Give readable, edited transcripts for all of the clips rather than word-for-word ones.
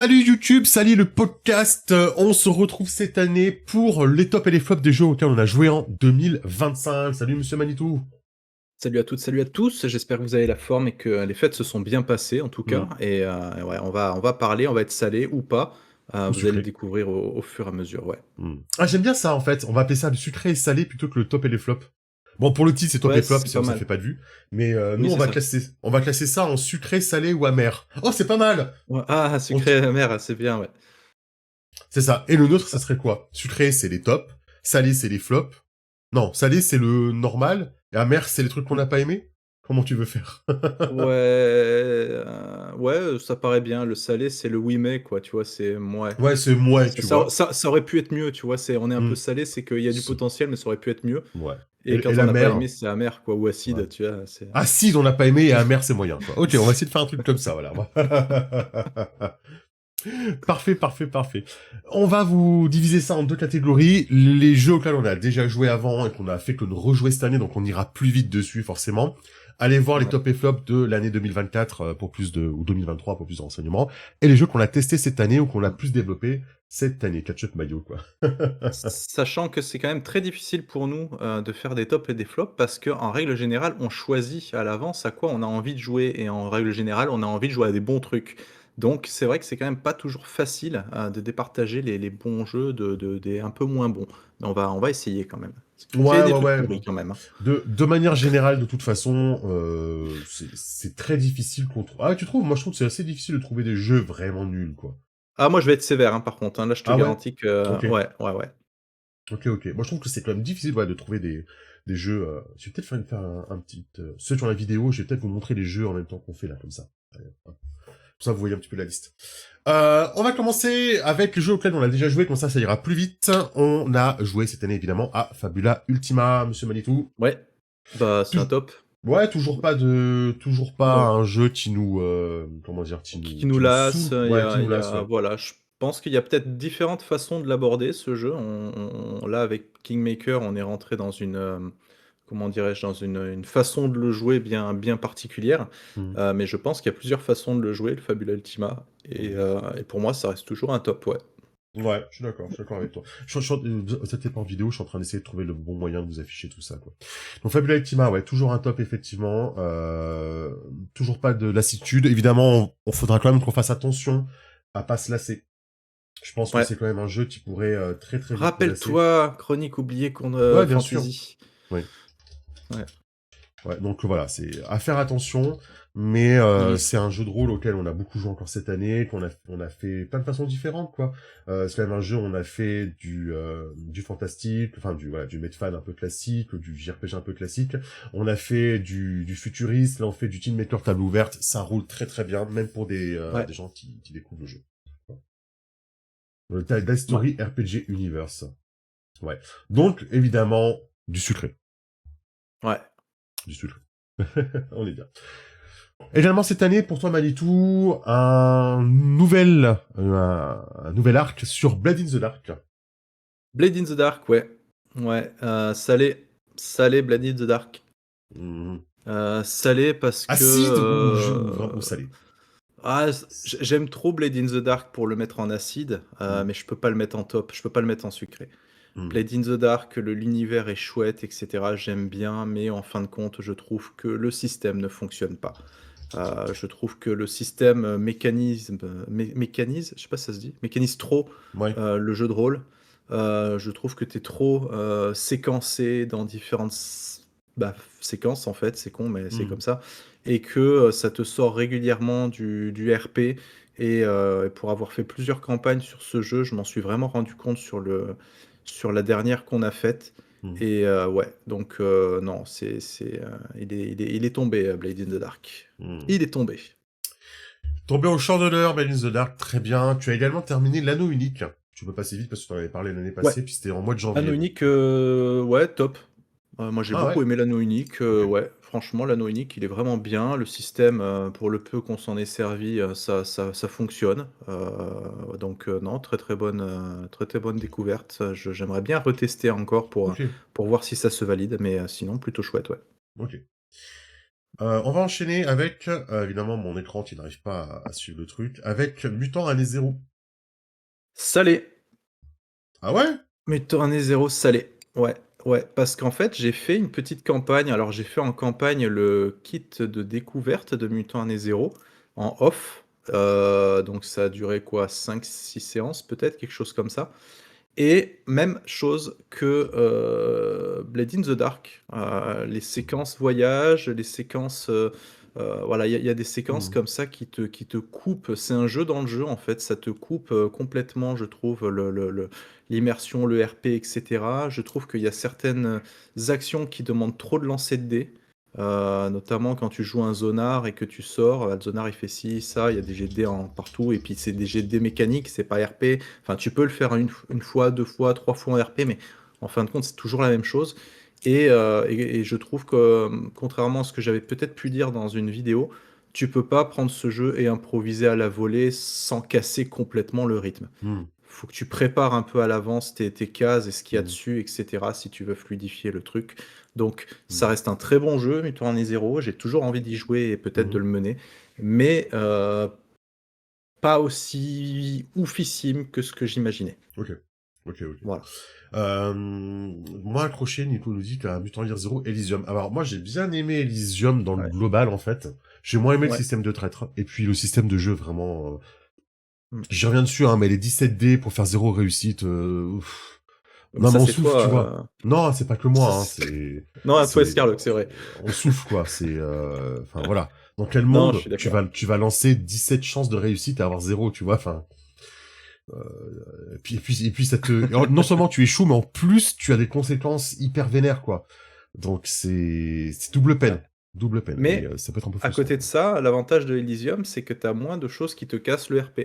Salut YouTube, salut le podcast. On se retrouve cette année pour les tops et les flops des jeux auxquels on a joué en 2025. Salut Monsieur Manitou. Salut à toutes, salut à tous. J'espère que vous avez la forme et que les fêtes se sont bien passées en tout cas. Hmm. Ouais, on va parler, on va être salé ou pas. Ou Vous allez le sucré. découvrir au fur et à mesure, ouais. Ah, j'aime bien ça en fait. On va appeler ça le sucré et salé plutôt que le top et les flops. Bon, pour le titre c'est top Ouais, et flop, c'est pas sinon ça fait mal. pas de vue. Mais nous Oui, c'est ça. on va classer ça en sucré, salé ou amer. Oh, c'est pas mal. Ouais, ah, On sucré t- amer, c'est bien, ouais. C'est ça. Et le nôtre, ça serait quoi? Sucré, c'est les tops. Salé, c'est les flops. Non, salé, c'est le normal. Et amer, c'est les trucs qu'on n'a pas aimés. Comment tu veux faire? Ouais, ouais, ça paraît bien. Le salé, c'est le oui mais quoi, tu vois, c'est mouais. Ouais, c'est moins, Ça, tu ça, vois. ça- ça aurait pu être mieux, tu vois. On est un peu Hmm. salé, c'est qu'il y a du C'est- potentiel, mais ça aurait pu être mieux. Ouais. Et Et quand on la n'a pas mer, aimé, c'est amer, quoi, ou ouais. acide, tu vois. Acide, on n'a pas aimé, et amer, c'est moyen, quoi. Ok, on va essayer de faire un truc comme ça, voilà. Parfait, parfait, parfait. On va vous diviser ça en deux catégories. Les jeux auxquels on a déjà joué avant et qu'on a fait que nous rejouer cette année, donc on ira plus vite dessus, forcément. Allez voir les Ouais. top et flops de l'année 2024 pour plus de, ou 2023 pour plus de renseignements. Et les jeux qu'on a testés cette année ou qu'on a plus développé cette année. Ketchup mayo, quoi. Sachant que c'est quand même très difficile pour nous, de faire des tops et des flops parce qu'en règle générale, on choisit à l'avance à quoi on a envie de jouer et en règle générale, on a envie de jouer à des bons trucs. Donc c'est vrai que c'est quand même pas toujours facile, de départager les bons jeux des un peu moins bons. Mais on va essayer quand même. Parce qu'il y a Ouais, des ouais, trucs ouais. pourris quand même, hein. De manière générale, de toute façon, c'est très difficile qu'on trouve. Ah, tu trouves? Moi, je trouve que c'est assez difficile de trouver des jeux vraiment nuls, quoi. Ah moi je vais être sévère, hein, par contre, hein. Là je te Ah ouais? garantis que Ok. ouais, ouais, ouais. Ok, ok. Moi, je trouve que c'est quand même difficile, ouais, de trouver des jeux. Je vais peut-être faire un petit... ceux sur la vidéo, je vais peut-être vous montrer les jeux en même temps qu'on fait là, comme ça. Allez, hop. Comme ça, vous voyez un petit peu la liste. On va commencer avec les jeux auxquels on a déjà joué, comme ça ira plus vite. On a joué cette année, évidemment, à Fabula Ultima, Monsieur Manitou. Ouais, bah c'est un Tou- top. Ouais, toujours pas Non. un jeu qui nous, comment dire, Qui nous qui nous lasse, saoule. Ouais, qui nous il y lasse, a ouais. voilà, je pense qu'il y a peut-être différentes façons de l'aborder ce jeu. Là avec Kingmaker, on est rentré dans une, comment dirais-je? Dans une façon de le jouer bien particulière, Hmm. mais je pense qu'il y a plusieurs façons de le jouer, le Fabula Ultima Hmm. et pour moi ça reste toujours un top, ouais. Ouais, je suis d'accord avec toi. Cette pas en vidéo, je suis en train d'essayer de trouver le bon moyen de vous afficher tout ça, quoi. Donc Fabula Ultima, ouais, toujours un top, effectivement. Toujours pas de lassitude. Évidemment, on faudra quand même qu'on fasse attention à pas se lasser. Je pense que Ouais. c'est quand même un jeu qui pourrait très très vite nous lasser. Rappelle-toi, Chronique oubliée qu'on Ouais, bien sûr. Fantasy. Oui. Ouais. Ouais, donc voilà, c'est à faire attention, mais Mmh. c'est un jeu de rôle auquel on a beaucoup joué encore cette année, on a fait plein de façons différentes, quoi. C'est quand même un jeu où on a fait du fantastique, enfin du Medfan un peu classique, du JRPG un peu classique. On a fait du futuriste, là on fait du Team Maker table ouverte, ça roule très très bien, même pour Ouais. des gens qui découvrent le jeu. Le Dice Ouais. Story RPG Universe. Ouais. Donc évidemment du sucré, Ouais. du sucré. On est bien. Également cette année, pour toi Manitou, un nouvel arc sur Blade in the Dark. Blade in the Dark, ouais. Ouais, salé Blade in the Dark. Mhm. Salé parce que, Acide ou salé. j'aime trop Blade in the Dark pour le mettre en acide, Mhm. mais je peux pas le mettre en top, je peux pas le mettre en sucré. Mhm. Blade in the Dark, l'univers est chouette et cetera, j'aime bien, mais en fin de compte, je trouve que le système ne fonctionne pas. Je trouve que le système, mécanise, je sais pas si ça se dit? Mécanise trop, Ouais. le jeu de rôle. Je trouve que tu es trop, séquencé dans différentes séquences en fait, c'est con mais c'est Mhm. comme ça et que, ça te sort régulièrement du RP et pour avoir fait plusieurs campagnes sur ce jeu, je m'en suis vraiment rendu compte sur la dernière qu'on a faite Mhm. et ouais, donc non, il est tombé, Blade in the Dark. Mhm. Il est tombé. Tombé au champ d'honneur, Blade in the Dark, très bien. Tu as également terminé l'anneau unique. Tu peux passer vite parce que tu en avais parlé l'année Ouais, passée, puis c'était en mois de anneau janvier. unique, ouais, top. Moi, j'ai Ah beaucoup ouais? aimé l'anneau unique, Ok. ouais, franchement, l'anneau unique, il est vraiment bien. Le système, pour le peu qu'on s'en est servi, ça fonctionne. Donc non, très, très bonne découverte. J'aimerais bien retester encore Ok. pour voir si ça se valide, mais sinon plutôt chouette, ouais. Ok. On va enchaîner avec, évidemment, mon écran qui n'arrive pas à suivre le truc, avec Mutant Année Zéro. Salé. Ah ouais? Mutant Année Zéro salé. Ouais, ouais, parce qu'en fait, j'ai fait une petite campagne. Alors, j'ai fait en campagne le kit de découverte de Mutant Année Zéro en off. Donc, ça a duré quoi? 5-6 séances, peut-être, quelque chose comme ça. Et même chose que Blade in the Dark, les séquences voyage, les séquences, voilà, il y a des séquences Mhm. comme ça qui te coupent. C'est un jeu dans le jeu en fait, ça te coupe complètement, je trouve, l'immersion, le RP, etc. Je trouve qu'il y a certaines actions qui demandent trop de lancer de dés. Notamment quand tu joues un zonar et que tu sors, le zonar il fait ci, ça, il y a des jets de dés partout, et puis c'est des jets de dés mécaniques, c'est pas RP. Enfin, tu peux le faire une fois, deux fois, trois fois en RP, mais en fin de compte, c'est toujours la même chose. Et je trouve que, contrairement à ce que j'avais peut-être pu dire dans une vidéo, tu peux pas prendre ce jeu et improviser à la volée sans casser complètement le rythme. Mhm. Faut que tu prépares un peu à l'avance tes cases et ce qu'il y a Mhm. dessus, etc., si tu veux fluidifier le truc. Donc, ça Mhm. reste un très bon jeu, Mutant Année Zéro. J'ai toujours envie d'y jouer et peut-être de Mhm. le mener, mais pas aussi oufissime que ce que j'imaginais. Ok. Ok, ok. Voilà. Moi, accroché, Nico nous dit qu'à Mutant Year Zero, Elysium. Alors, moi, j'ai bien aimé Elysium dans le Ouais. global, en fait. J'ai moins aimé le Ouais. système de traître. Et puis, le système de jeu, vraiment... Mm. J'y reviens dessus, hein, mais les 17 dés pour faire zéro réussite... Mais Non, mais ça, on c'est souffle, tu vois. toi. Non, c'est pas que moi, Ça, hein, c'est- Non, toi, c'est, Scarlock, c'est vrai. on souffle, quoi. Enfin, voilà. Dans quel Non, je monde suis d'accord. tu vas lancer 17 chances de réussite et avoir zéro, tu vois, enfin, et puis ça te, alors, non seulement tu échoues, mais en plus, tu as des conséquences hyper vénères, quoi. Donc, c'est double Ouais. peine. Double peine. Et Mais ça peut être un peu à frustrant, côté de quoi. ça, l'avantage de Elysium, c'est que tu as moins de choses qui te cassent le RP.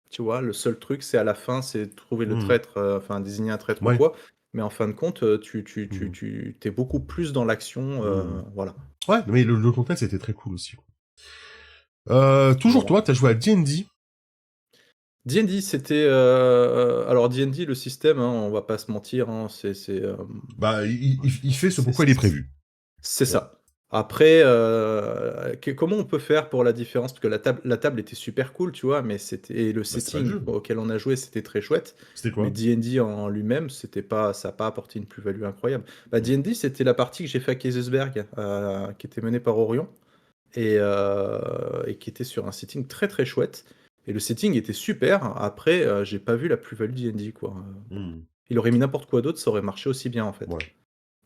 Tu vois, le seul truc, c'est à la fin, c'est trouver le Hmm. traître, enfin désigner un traître ou Ouais. quoi. Mais en fin de compte, Hmm. tu es beaucoup plus dans l'action, Hmm. voilà. Ouais, mais le contexte était très cool aussi, quoi. Toujours Voilà. toi, t'as joué à D&D. D&D, c'était alors D&D, le système, hein, on va pas se mentir, hein, Bah, il fait ce c'est pourquoi il est prévu. c'est Voilà. ça. Après, comment on peut faire pour la différence? Parce que la table était super cool, tu vois, mais et le Bah, c'était pas le setting jeu. auquel on a joué, c'était très chouette. C'était Mais quoi? D&D en lui-même, c'était pas, ça n'a pas apporté une plus-value incroyable. Bah, Hmm. D&D, c'était la partie que j'ai fait à Kaisersberg, qui était menée par Orion, et qui était sur un setting très très chouette. Et le setting était super. Après, j'ai pas vu la plus-value D&D, quoi. Hmm. Il aurait mis n'importe quoi d'autre, ça aurait marché aussi bien, en fait. Ouais.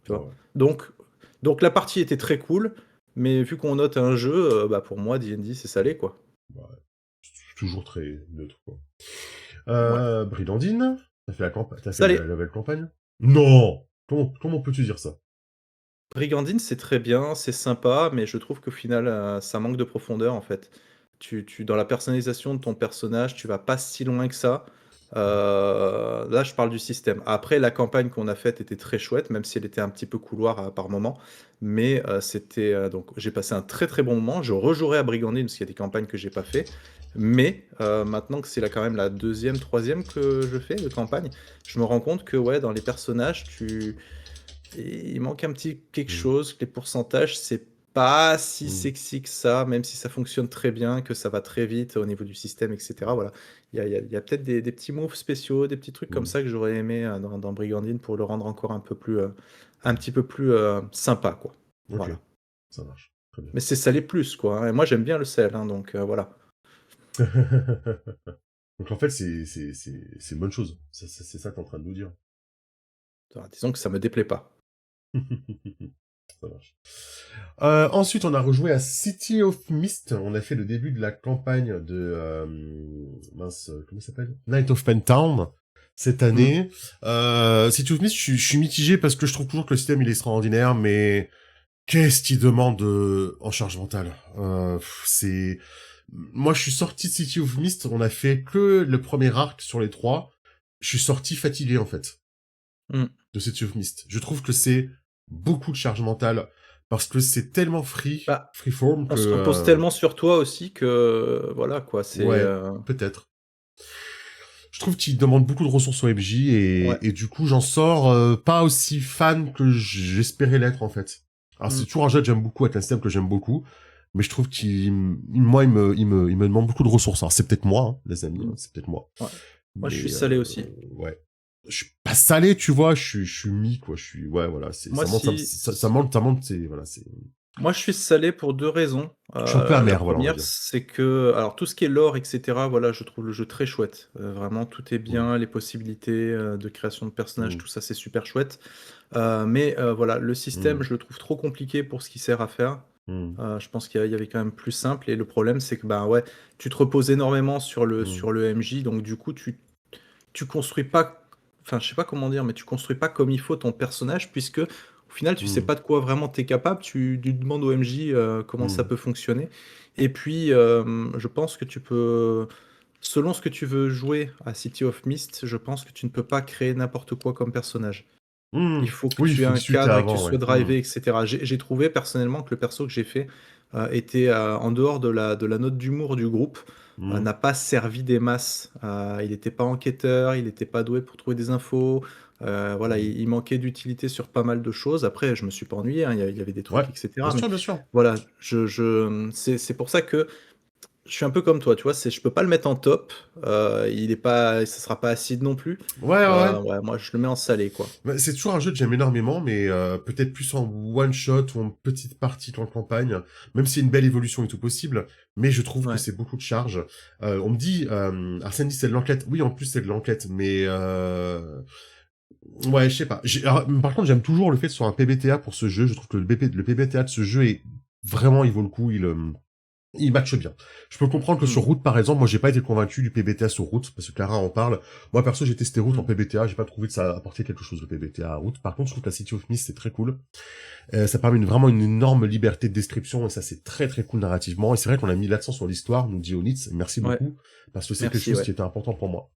Tu Ouais, vois? ouais. Donc donc la partie était très cool, mais vu qu'on note un jeu, bah, pour moi D&D c'est salé, quoi. Ouais. C'est toujours très neutre, quoi. Ouais. Brigandine, t'as fait Salé. la nouvelle campagne? Non! Comment peux-tu dire ça? Brigandine, c'est très bien, c'est sympa, mais je trouve qu'au final, ça manque de profondeur, en fait. Dans la personnalisation de ton personnage, tu vas pas si loin que ça. Là, je parle du système. Après, la campagne qu'on a faite était très chouette, même si elle était un petit peu couloir, par moment. Mais, donc j'ai passé un très, très bon moment. Je rejouerai à Brigandine parce qu'il y a des campagnes que j'ai pas fait. Mais, maintenant que c'est là quand même la deuxième, troisième que je fais de campagne, je me rends compte que, ouais, dans les personnages, il manque un petit quelque Hmm. chose, que les pourcentages, c'est pas si Hmm. sexy que ça, même si ça fonctionne très bien, que ça va très vite au niveau du système, etc. Voilà. Il y a peut-être des petits moves spéciaux, des petits trucs comme Hmm. ça que j'aurais aimé dans Brigandine pour le rendre encore un petit peu plus sympa, quoi. Ok, Voilà. ça marche. Très bien. Mais c'est salé plus, quoi, hein. Et moi, j'aime bien le sel, hein, donc voilà. Donc en fait, c'est une bonne chose. C'est ça que t'es en train de nous dire. Enfin, disons que ça me déplaît pas. Ça marche. Ensuite, on a rejoué à City of Mist. On a fait le début de la campagne de mince, comment ça s'appelle? Night of Pentown cette Mm. année. City of Mist, je suis mitigé parce que je trouve toujours que le système il est extraordinaire, mais qu'est-ce qu'il demande en charge mentale. C'est moi, je suis sorti de City of Mist. On a fait que le premier arc sur les trois. Je suis sorti fatigué en fait Mm. de City of Mist. Je trouve que c'est beaucoup de charge mentale parce que c'est tellement Bah, freeform on que se repose tellement sur toi aussi que voilà, quoi, ouais, peut-être. Je trouve qu'il demande beaucoup de ressources au MJ ouais. et du coup j'en sors pas aussi fan que j'espérais l'être en fait. Alors c'est Mmh. toujours un jeu que j'aime beaucoup, avec un système que j'aime beaucoup, mais je trouve moi, il me demande beaucoup de ressources. Alors c'est peut-être moi, hein, les amis, hein, Mmh. c'est peut-être moi. Ouais. Moi, je suis Mais salé aussi. ouais. Je suis pas salé, tu vois, je suis mi, quoi. Ouais, voilà, Moi, si ça monte, c'est, voilà, c'est, moi, je suis salé pour 2 raisons. je suis un peu La amer, voilà, on va première, dire. c'est que alors tout ce qui est lore et cetera, voilà, je trouve le jeu très chouette. Vraiment tout est Mm, bien, les possibilités, de création de personnages, mm, tout ça, c'est super chouette. Mais voilà, le système, mm, je le trouve trop compliqué pour ce qu'il sert à faire. mm, Je pense qu'il y avait quand même plus simple et le problème, c'est que, ben, ouais, tu te reposes énormément sur le mm, sur le MJ, donc du coup, tu construis pas, enfin, je sais pas comment dire, mais tu construis pas comme il faut ton personnage puisque, au final, tu sais mm, pas de quoi vraiment tu es capable. Tu demandes au MJ, comment ça mm, peut fonctionner et puis, je pense que tu peux selon ce que tu veux jouer à City of Mist, je pense que tu ne peux pas créer n'importe quoi comme personnage. Il mm. faut que Oui, il tu aies faut un discuter cadre et que tu avant, ouais. sois Mm, drivé et cetera. J'ai trouvé personnellement que le perso que j'ai fait, était, en dehors de la note d'humour du groupe, mm, n'a pas servi des masses. Il était pas enquêteur, il était pas doué pour trouver des infos, voilà, mm. il manquait d'utilité sur pas mal de choses. Après, je me suis pas ennuyé, hein, il y avait des Ouais, trucs et bien cetera, mais sûr, bien sûr. voilà, c'est pour ça que je suis un peu comme toi, tu vois? Je peux pas le mettre en top, il est pas ça sera pas acide non plus. Ouais, ouais, ouais. Ouais, moi je le mets en salé, quoi. Bah, c'est toujours un jeu que j'aime énormément, mais peut-être plus en one shot ou en petite partie qu'en campagne, même si une belle évolution est tout possible, mais je trouve que Ouais. c'est beaucoup de charge. On me dit, Arsène dit c'est de l'enquête. Oui, en plus c'est de l'enquête, mais ouais, je sais pas. Alors, par contre, j'aime toujours le fait de sur un PBTA pour ce jeu. Je trouve que le PBTA de ce jeu est vraiment, il vaut le coup. Il matche bien. Je peux comprendre que sur Mmh. route, par exemple, moi j'ai pas été convaincu du PBTA sur route, parce que Clara en parle. Moi perso, j'ai testé route en Mmh. PBTA, j'ai pas trouvé que ça apportait quelque chose le PBTA à route. Par contre, je trouve que la City of Mist c'est très cool. Ça permet vraiment une énorme liberté de description et ça c'est très très cool narrativement. Et c'est vrai qu'on a mis l'accent sur l'histoire, nous dit Onitz, merci Ouais, beaucoup, parce que c'est quelque merci, chose ouais. qui était important pour moi.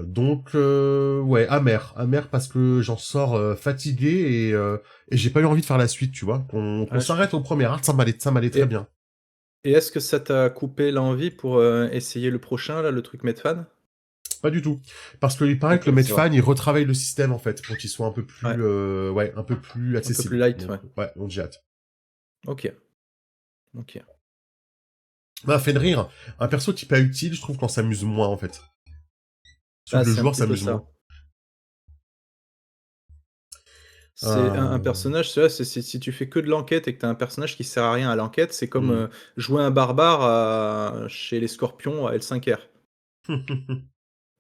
Donc ouais, amer parce que j'en sors fatigué et j'ai pas eu envie de faire la suite, tu vois. Qu'on Ouais, je s'arrête au premier art, ça m'allait très et bien. et est-ce que ça t'a coupé l'envie pour, essayer le prochain là, le truc Medfan? Pas du tout. Parce qu'il paraît que OK, le ça va. Medfan, il retravaille le système, en fait, pour qu'il soit un peu Ouais, plus, ouais, un peu plus un peu plus accessible. light, Donc, ouais. ouais, donc j'ai hâte. OK, OK. Bah, fait de rire. Un perso qui est pas utile, je trouve qu'on s'amuse moins, en fait. Sauf Ah, que le c'est un joueur petit peu s'amuse ça. moins. C'est un personnage, c'est vrai, c'est si tu fais que de l'enquête et que tu as un personnage qui sert à rien à l'enquête, c'est comme, hmm. jouer un barbare chez les Scorpions à L5R.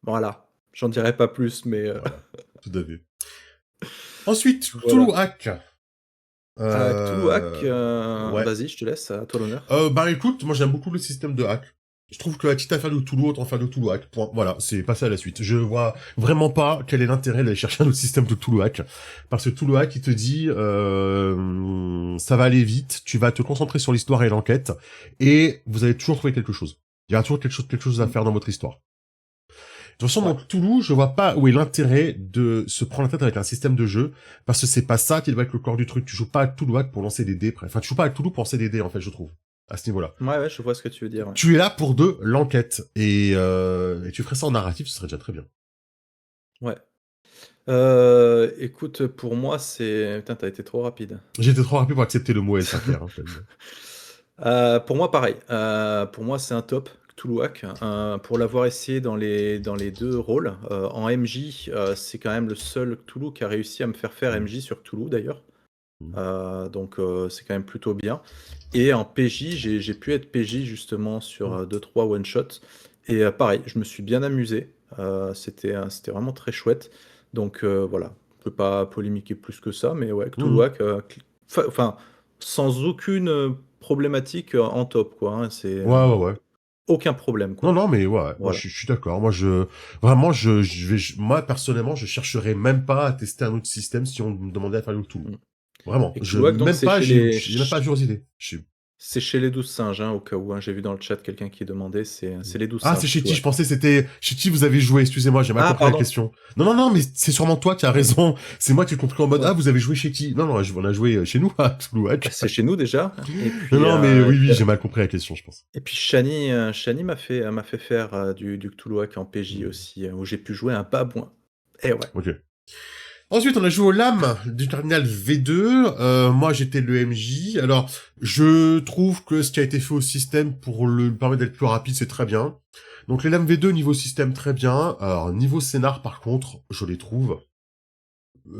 Voilà, j'en dirai pas plus, mais, Voilà. Tout à fait. Ensuite, voilà. Cthulhu Hack. Cthulhu Hack, Ouais. vas-y, je te laisse, à toi l'honneur. Bah écoute, moi j'aime beaucoup le système de hack. Je trouve que la petite affaire de Toulouse, autant faire de Toulouse hack. Point. Voilà, c'est passé à la suite. Je vois vraiment pas quel est l'intérêt d'aller chercher un autre système de Toulouse hack. Parce que Toulouse hack, il te dit, ça va aller vite, tu vas te concentrer sur l'histoire et l'enquête, et vous allez toujours trouver quelque chose. Il y aura toujours quelque chose à Mmh, faire dans votre histoire. De toute façon, ouais. dans Toulouse, je vois pas où est l'intérêt de se prendre la tête avec un système de jeu, parce que c'est pas ça qui doit être le corps du truc. Tu joues pas à Toulouse hack pour lancer des dés. Enfin, tu joues pas à Toulouse pour lancer des dés, en fait, je trouve. À ce niveau-là. Ouais, ouais, je vois ce que tu veux dire, ouais. Tu es là pour de l'enquête. Et tu ferais ça en narratif, ce serait déjà très bien. Ouais. Écoute, pour moi, c'est putain, tu été trop rapide. J'étais trop rapide pour accepter le mot L5R, hein, quand même. Pour moi, pareil, pour moi, c'est un top, Cthulhu Hack, pour l'avoir essayé dans les 2 rôles, en MJ, c'est quand même le seul Cthulhu qui a réussi à me faire faire Mm, MJ sur Cthulhu, d'ailleurs, mm, donc c'est quand même plutôt bien et en PJ, j'ai pu être PJ justement sur, mm, 2-3 one shot et pareil, je me suis bien amusé, c'était vraiment très chouette donc voilà, on peut pas polémiquer plus que ça mais ouais, Cthulhu mm. Hack, enfin, sans aucune, problématique, en top quoi, hein, c'est, Ouais, ouais, ouais. aucun problème Non, quoi. non, mais ouais, moi Voilà. je suis d'accord. Vraiment, moi personnellement, je chercherais même pas à tester un autre système si on me demandait à faire le tout. Mmh Vraiment, et Cthulhu Hack donc même pas, j'ai même pas la curiosité. c'est chez les 12 singes, hein, au cas où, hein, j'ai vu dans le chat quelqu'un qui demandait, c'est les 12 Ah, c'est singes, chez Cthulhu qui? Je Hack. pensais que c'était chez qui vous avez joué. Excusez-moi, j'ai mal Ah compris la pardon! question. Non, non, non, mais c'est sûrement toi qui as raison. C'est moi qui ai compris en mode, Ouais. ah, vous avez joué chez qui? Non, non, on a joué chez nous, à Bah, Toulouac. c'est chez nous déjà et Non, puis, non, mais oui, oui, j'ai mal compris la question, je pense. Shani m'a fait faire, du Cthulhu Hack en PJ Hmm, aussi, où j'ai pu jouer un babouin et ouais. ok. Ensuite, on a joué aux lames du terminal V2. Moi, j'étais le MJ. Alors, je trouve que ce qui a été fait au système pour le permettre d'être plus rapide, c'est très bien. Donc, les lames V2, niveau système, très bien. Alors, niveau scénar, par contre, je les trouve...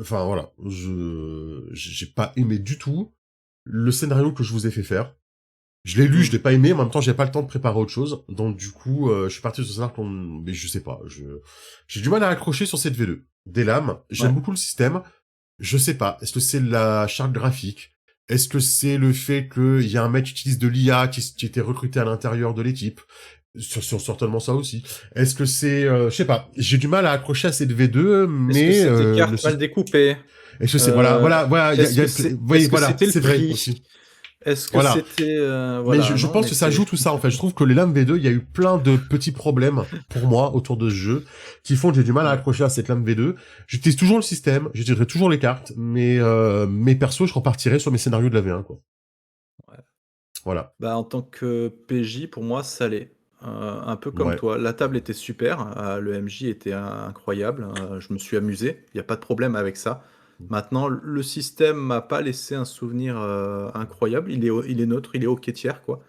Enfin, voilà. J'ai pas aimé du tout le scénario que je vous ai fait faire. Je l'ai lu, je Mmh. l'ai pas aimé, en même temps, j'ai pas le temps de préparer autre chose. Donc, du coup, je suis parti sur ce scénario mais je sais pas. J'ai du mal à accrocher sur cette V2. Des lames, j'aime Ouais. beaucoup le système. Je sais pas. Est-ce que c'est la charte graphique? Est-ce que c'est le fait qu'il y a un mec qui utilise de l'IA qui était recruté à l'intérieur de l'équipe? Certainement ça aussi. Est-ce que c'est... je sais pas. J'ai du mal à accrocher à cette V2, Est-ce que mais c'est des le cartes mal système... découpées? Est-ce que c'est... Heu, il y a... Vous voyez, est-ce que voilà, c'était le c'est vrai prix? aussi. Est-ce que Voilà. c'était, Mais voilà, je non, pense mais que ça c'est joue tout ça, en fait. Je trouve que les lames V2, il y a eu plein de petits problèmes, pour moi, autour de ce jeu, qui font que j'ai du mal à ouais, accrocher à cette lame V2. J'utilise toujours le système, j'utiliserai toujours les cartes, mais mes persos, je repartirai sur mes scénarios de la V1, quoi. ouais. Voilà. Bah, en tant que PJ, pour moi, ça l'est. Un peu comme Ouais. toi. La table était super, le MJ était incroyable, je me suis amusé, il y a pas de problème avec ça. Maintenant, le système m'a pas laissé un souvenir, incroyable. Il est neutre, il est OK tiers, quoi.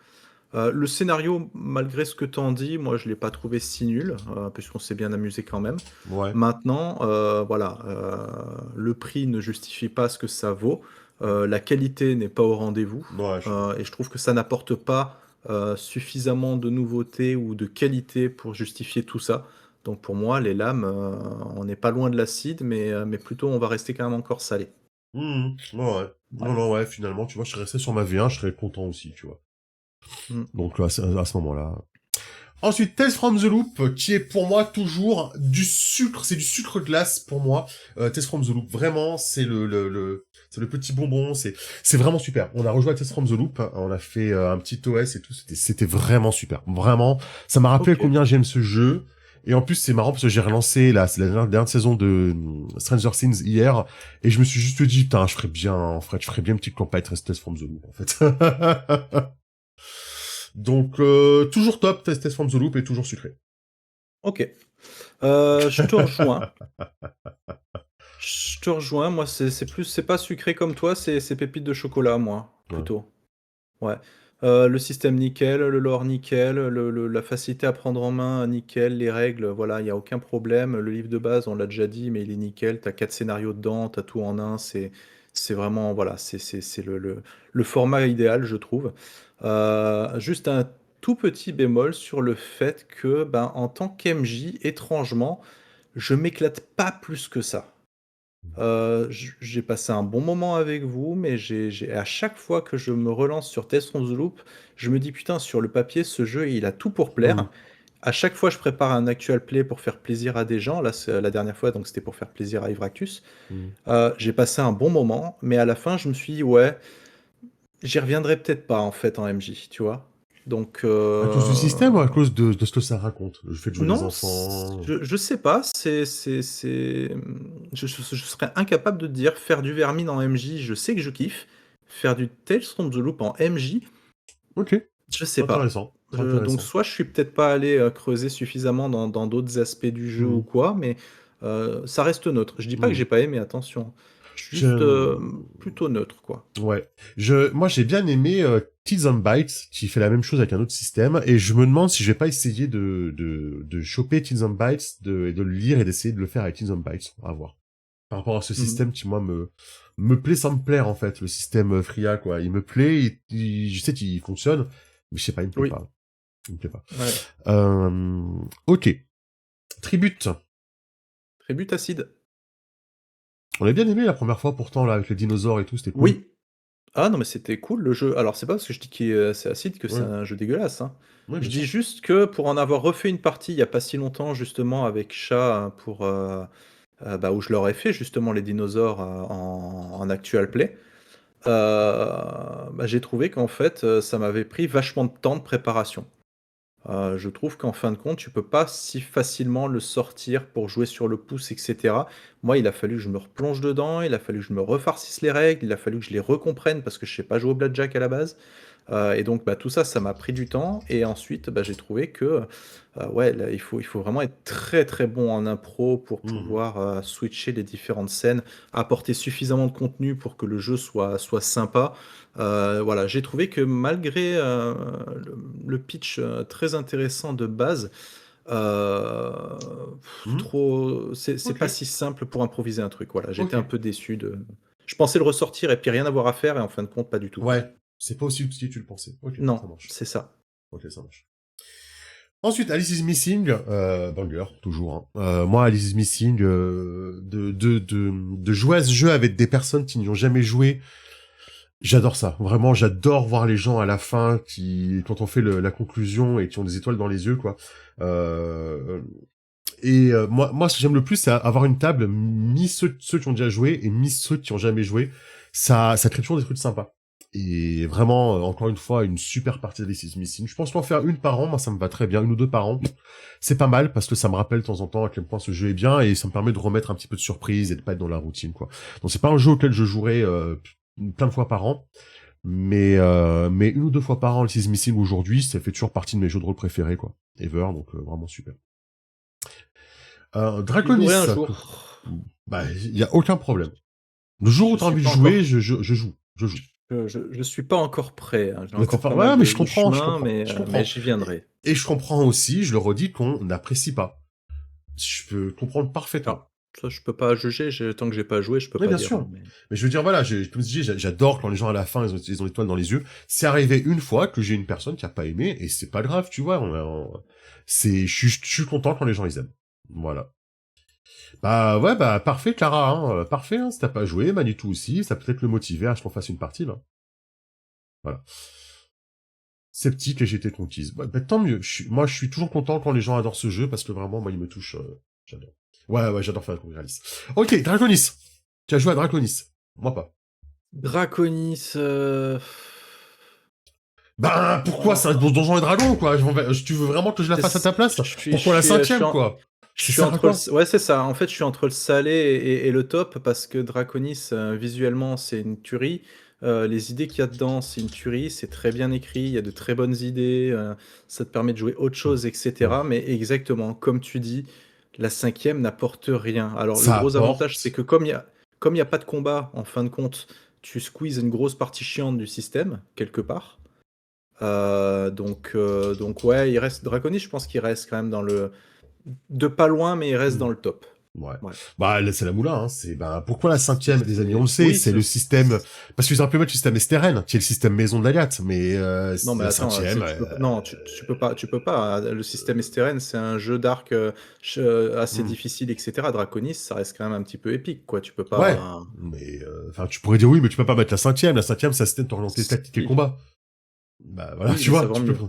Le scénario, malgré ce que tu en dis, moi, je l'ai pas trouvé si nul, puisqu'on s'est bien amusé quand même. Ouais. Maintenant, voilà, le prix ne justifie pas ce que ça vaut. La qualité n'est pas au rendez-vous, Ouais, je suis d'accord. et je trouve que ça n'apporte pas, suffisamment de nouveautés ou de qualité pour justifier tout ça. Donc pour moi, les lames, on n'est pas loin de l'acide, mais plutôt on va rester quand même encore salé. Ouais, ouais. Non, Voilà. non, ouais, finalement, tu vois, je serais resté sur ma V1, je serais content aussi, tu vois. Mmh. Donc, à ce moment-là. Ensuite, Tales from the Loop, qui est pour moi toujours du sucre, c'est du sucre glace pour moi. Tales from the Loop, vraiment, c'est c'est le petit bonbon, c'est vraiment super. On a rejoué à Tales from the Loop, hein, on a fait un petit OS et tout, c'était vraiment super. Vraiment, ça m'a rappelé OK. combien j'aime ce jeu. Et en plus, c'est marrant parce que j'ai relancé, là, c'est la dernière saison de Stranger Things hier, et je me suis juste dit, putain, je ferais bien une petite campagne Tales from the Loop, en fait. Donc, toujours top, Tales from the Loop et toujours sucré. OK. Je te rejoins. Je te rejoins, moi c'est pas sucré comme toi, c'est pépites de chocolat moi, Ouais. plutôt. Ouais. Le système nickel, le lore nickel, le la facilité à prendre en main nickel, les règles, voilà, il y a aucun problème. Le livre de base, on l'a déjà dit, mais il est nickel. Tu as 4 scénarios dedans, tu as tout en un, c'est vraiment voilà, c'est le format idéal, je trouve. Juste un tout petit bémol sur le fait que, ben, en tant qu'MJ, étrangement, je m'éclate pas plus que ça. J'ai passé un bon moment avec vous, mais j'ai à chaque fois que je me relance sur Tales from the Loop, je me dis: «Putain, sur le papier, ce jeu, il a tout pour Mhm. plaire». À chaque fois, je prépare un actual play pour faire plaisir à des gens. Là, c'est la dernière fois, donc c'était pour faire plaisir à Ivractus. Mhm. J'ai passé un bon moment, mais à la fin, je me suis dit: «Ouais, j'y reviendrai peut-être pas, en fait, en MJ», tu vois? Donc À cause du système ou à cause de ce que ça raconte? Le fait de jouer des non, enfants. je sais pas, je serais incapable de te dire faire du Vermine en MJ, je sais que je kiffe. Faire du Tales from the Loop en MJ, Ok. je sais C'est pas. intéressant. C'est Donc intéressant. soit je suis peut-être pas allé, creuser suffisamment dans d'autres aspects du jeu ou Mhm. quoi, mais ça reste neutre. Je dis pas que Mhm. j'ai pas aimé, attention. Je suis juste, Je... plutôt neutre, quoi. Ouais. Moi, j'ai bien aimé Kids on Bytes, qui fait la même chose avec un autre système, et je me demande si je vais pas essayer de choper Kids on Bytes, et de le lire et d'essayer de le faire avec Kids on Bytes. À voir. Par rapport à ce Mmh. système qui, moi, me plaît sans me plaire, en fait, le système Fria, quoi. Il me plaît, je sais qu'il fonctionne, mais je sais pas, il me plaît Oui, pas. Il me plaît pas. ouais. Euh, ok. Tribute. Tribute acide. On a bien aimé la première fois, pourtant, là, avec les dinosaures et tout, c'était cool. Oui. Ah non, mais c'était cool le jeu. Alors c'est pas parce que je dis qu'il est c'est acide que c'est Ouais. un jeu dégueulasse, hein. Ouais, Je bien dis sûr. juste que pour en avoir refait une partie il y a pas si longtemps justement avec Chat, hein, pour, bah, où je leur ai fait justement les dinosaures, en actual play, bah, j'ai trouvé qu'en fait, ça m'avait pris vachement de temps de préparation. Je trouve qu'en fin de compte, tu peux pas si facilement le sortir pour jouer sur le pouce et cetera. Moi, il a fallu que je me replonge dedans, il a fallu que je me refarcisse les règles, il a fallu que je les recomprenne parce que je sais pas jouer au blackjack à la base. Et donc bah, tout ça, ça m'a pris du temps et ensuite, bah, j'ai trouvé que, ouais, là, il faut vraiment être très, très bon en impro pour Mmh. pouvoir, switcher les différentes scènes, apporter suffisamment de contenu pour que le jeu soit sympa. Voilà, j'ai trouvé que malgré, le pitch, très intéressant de base, Mmh. trop c'est pas OK. si simple pour improviser un truc, voilà. J'étais un OK. peu déçu de je pensais le ressortir et puis rien avoir à faire et en fin de compte, pas du tout, quoi. Ouais, c'est pas aussi utile que tu le pensais. OK, ça Non, marche. c'est ça. OK, ça marche. Ensuite, Alice is Missing, banger, toujours, hein. Moi, Alice is Missing, de jouer à ce jeu avec des personnes qui n'y ont jamais joué, j'adore ça. Vraiment, j'adore voir les gens à la fin quand on fait la conclusion et qui ont des étoiles dans les yeux, quoi. Euh, moi, ce que j'aime le plus, c'est avoir une table, mis ceux qui ont déjà joué et mis ceux qui ont jamais joué. Ça crée toujours des trucs sympas. Et vraiment, encore une fois, une super partie de This is Missing. Je pense qu'en faire une par an, moi, ça me va très bien. Une ou deux par an. C'est pas mal parce que ça me rappelle de temps en temps à quel point ce jeu est bien et ça me permet de remettre un petit peu de surprise et de pas être dans la routine, quoi. Donc c'est pas un jeu auquel je jouerai plein de fois par an. Mais une ou deux fois par an, This is Missing aujourd'hui, ça fait toujours partie de mes jeux de rôle préférés, quoi. Ever, donc vraiment super. J'y jouerai un Draconis, jour. bah, il y a aucun problème. Le jour où Je t'as suis envie de pas jouer, encore je joue, je joue. je suis pas encore prêt, hein. J'ai Mais t'as encore pas, pas mal ouais, mais de je chemin, comprends, mais je mais comprends. j'y viendrai. Et je comprends aussi, je le redis, qu'on n'apprécie pas. Je peux comprendre Alors, parfaitement. ça, je peux pas juger, tant que j'ai pas joué, je peux Oui, pas bien dire, hein, sûr. mais Mais je veux dire, voilà, comme je dis, j'adore quand les gens à la fin, ils ont l'étoile dans les yeux. C'est arrivé une fois que j'ai une personne qui a pas aimé, et c'est pas grave, tu vois. Je suis content quand les gens ils aiment. Voilà. Bah ouais, bah parfait, Clara, hein, parfait, hein, si t'as pas joué, Manitou aussi, ça peut être le motiver à ce qu'on fasse une partie, là. Voilà. Sceptique et j'ai été conquise. Bah, tant mieux. Moi, je suis toujours content quand les gens adorent ce jeu parce que vraiment, moi, il me touche. J'adore. Ouais, j'adore faire la Alice. Ok, Draconis. Tu as joué à Draconis. Moi pas. Draconis, Ben, pourquoi c'est un oh, donjon et dragon, quoi? Tu veux vraiment que je la fasse à ta place? Pourquoi la je suis cinquième, quoi? je C'est suis ça, entre quoi? ouais, c'est ça. En fait, je suis entre le salé et le top parce que Draconis, visuellement, c'est une tuerie. Les idées qu'il y a dedans, c'est une tuerie. C'est très bien écrit. Il y a de très bonnes idées. Ça te permet de jouer autre Hmm. chose, Ouais. etc. Mais exactement, comme tu dis, la cinquième n'apporte rien. Alors, le Ça gros avantage, c'est apporte. que comme il y a pas de combat, en fin de compte, tu squeezes une grosse partie chiante du système quelque part. Donc ouais, il reste Draconis, je pense qu'il reste quand même dans le de pas loin, mais il reste Hmm. dans le top. Ouais. Ouais. Bah, là, c'est la moulin, hein. Bah, pourquoi la cinquième, les amis? On le C'est sait, oui, c'est le système, parce qu'ils auraient pu mettre le système Esteren, qui est le système maison de l'Agathe, mais, non, mais la attends, cinquième, tu peux pas non, tu peux pas. Le système Esteren, c'est un jeu d'arc, assez hmm. difficile, et cetera. Draconis, ça reste quand même un petit peu épique, quoi. Tu peux Ouais. pas Mais, enfin, tu pourrais dire oui, mais tu peux pas mettre la cinquième. La cinquième, c'est un système orienté tactique et si, combat. Bah, voilà, oui, tu mais ça vois, vend tu peux. mieux.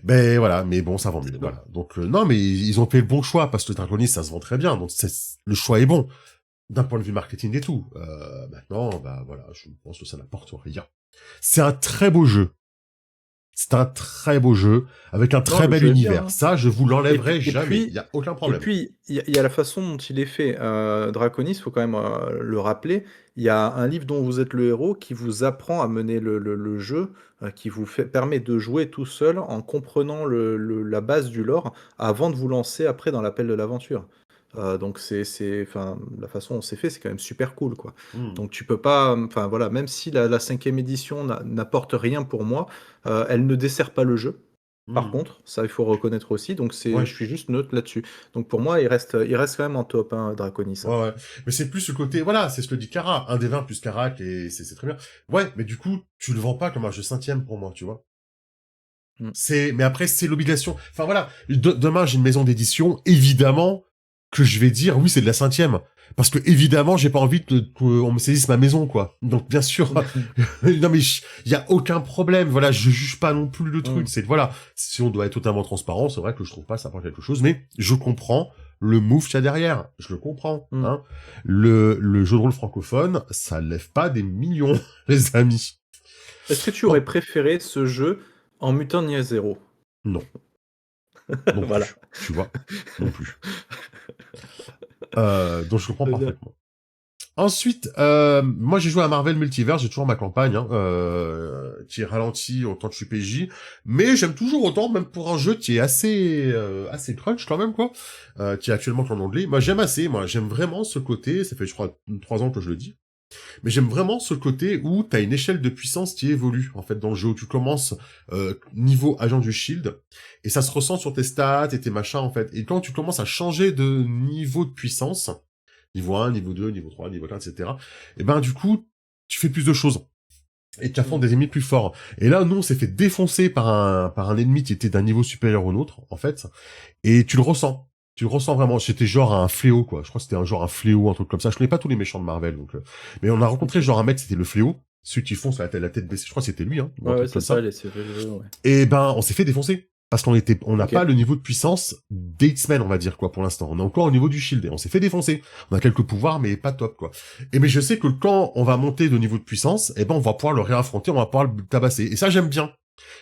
Ben, voilà, mais bon, ça vend mieux, C'est bon. voilà. Donc, non, mais ils ont fait le bon choix, parce que Draconis, ça se vend très bien, donc le choix est bon. D'un point de vue marketing et tout. Maintenant, bah, voilà, je pense que ça n'apporte rien. C'est un très beau jeu. C'est un très beau jeu, avec un Non, très le bel jeu est bien, univers. hein. Ça, je vous Et puis l'enlèverai et jamais. Il puis y a aucun et problème. puis, il y a la façon dont il est fait. Draconis, faut quand même, le rappeler, il y a un livre dont vous êtes le héros qui vous apprend à mener le jeu, qui vous permet de jouer tout seul en comprenant la base du lore avant de vous lancer après dans l'appel de l'aventure. Donc enfin, la façon dont c'est fait, c'est quand même super cool, quoi. Hmm. Donc tu peux pas, enfin voilà, même si la 5e édition n'apporte rien pour moi, elle ne dessert pas le jeu. Par Hmm. contre, ça, il faut reconnaître aussi, donc je Ouais. suis juste neutre là-dessus. Donc pour moi, il reste quand même en top, hein, Draconis, hein. Ouais. Mais c'est plus ce côté, voilà, c'est ce que dit Kara. Un des 20 plus Karak, et c'est très bien. Ouais, mais du coup, tu le vends pas comme un jeu cinquième pour moi, tu vois. Mm. Mais après, c'est l'obligation. Enfin voilà, demain j'ai une maison d'édition, évidemment que je vais dire oui, c'est de la cinquième. Parce que évidemment, j'ai pas envie qu'on me saisisse ma maison, quoi. Donc bien sûr, non mais il y a aucun problème. Voilà, je juge pas non plus le truc. Mm. C'est voilà, si on doit être totalement transparent, c'est vrai que je trouve pas ça apporte quelque chose, mais je comprends le move qu'il y a derrière. Je le comprends. Mm. Hein. Le jeu de rôle francophone, ça lève pas des millions, les amis. Est-ce que tu Bon, aurais préféré ce jeu en Mutant Year Zero? non, non Voilà. plus. Tu vois, non plus. Donc je comprends Très bien. parfaitement. Ensuite, moi j'ai joué à Marvel Multiverse, j'ai toujours ma campagne, hein, qui est ralentie autant que je suis PJ, mais j'aime toujours autant, même pour un jeu qui est assez crunch quand même, quoi, qui est actuellement qu'en anglais. Moi j'aime vraiment ce côté, ça fait je crois 3 ans que je le dis, mais j'aime vraiment ce côté où t'as une échelle de puissance qui évolue, en fait, dans le jeu, où tu commences niveau agent du Shield, et ça se ressent sur tes stats et tes machins, en fait. Et quand tu commences à changer de niveau de puissance, niveau 1, niveau 2, niveau 3, niveau 4, etc., et ben du coup, tu fais plus de choses. Et tu affrontes des ennemis plus forts. Et là, nous, on s'est fait défoncer par un ennemi qui était d'un niveau supérieur au nôtre, en fait. Et tu le ressens. Tu le ressens vraiment. C'était genre un fléau, quoi. Je crois que c'était un fléau, un truc comme ça. Je connais pas tous les méchants de Marvel, donc. Mais on a rencontré genre un mec, c'était le fléau. Celui qui fonce la tête baissée. Je crois que c'était lui, hein. Ou un Ouais, truc c'est comme ça, ça. les CV, ouais. Et ben, on s'est fait défoncer. Parce on n'a Ok. pas le niveau de puissance des X-Men, on va dire, quoi, pour l'instant. On est encore au niveau du Shield et on s'est fait défoncer. On a quelques pouvoirs, mais pas top, quoi. Et mais je sais que quand on va monter de niveau de puissance, eh ben, on va pouvoir le réaffronter, on va pouvoir le tabasser. Et ça, j'aime bien.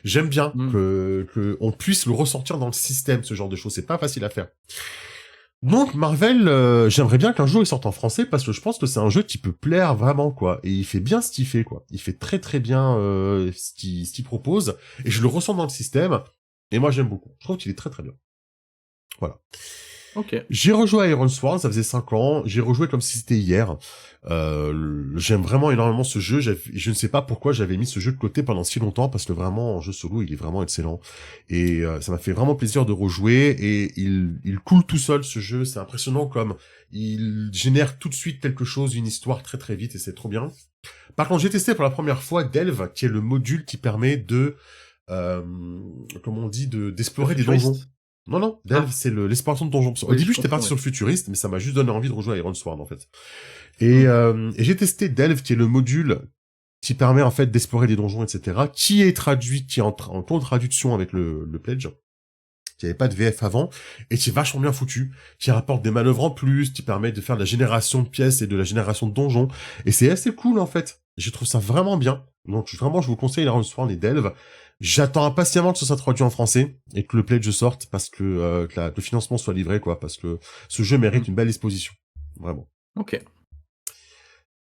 J'aime bien Mm. que on puisse le ressortir dans le système, ce genre de choses. C'est pas facile à faire. Donc Marvel, j'aimerais bien qu'un jour il sorte en français parce que je pense que c'est un jeu qui peut plaire vraiment, quoi. Et il fait bien ce qu'il fait, quoi. Il fait très très bien ce qu'il propose et je le ressens dans le système. Et moi j'aime beaucoup. Je trouve qu'il est très très bien. Voilà. Ok. J'ai rejoué à Iron Sworn, ça faisait 5 ans. J'ai rejoué comme si c'était hier. J'aime vraiment énormément ce jeu. Je ne sais pas pourquoi j'avais mis ce jeu de côté pendant si longtemps, parce que vraiment, en jeu solo, il est vraiment excellent. Et ça m'a fait vraiment plaisir de rejouer. Et il coule tout seul, ce jeu. C'est impressionnant comme il génère tout de suite quelque chose, une histoire très très vite, et c'est trop bien. Par contre, j'ai testé pour la première fois Delve, qui est le module qui permet de, euh, comment on dit, Le d'explorer des donjons. futuriste? Non, non, Delve, Ah, c'est l'exploration de donjons. Au oui, je début, j'étais confonds, parti ouais. sur le futuriste, mais ça m'a juste donné envie de rejouer à Iron Sworn, en fait. Mm. Et j'ai testé Delve, qui est le module qui permet, en fait, d'explorer des donjons, etc., qui est traduit, qui est en cours de traduction avec le Pledge, qui avait pas de VF avant, et qui est vachement bien foutu, qui rapporte des manœuvres en plus, qui permet de faire de la génération de pièces et de la génération de donjons, et c'est assez cool, en fait. Je trouve ça vraiment bien. Donc, vraiment, je vous conseille Iron Sworn et Delve. J'attends impatiemment que ce soit traduit en français, et que le Pledge sorte, parce que le financement soit livré, quoi, parce que ce jeu Mm. mérite une belle exposition. Vraiment. Ok.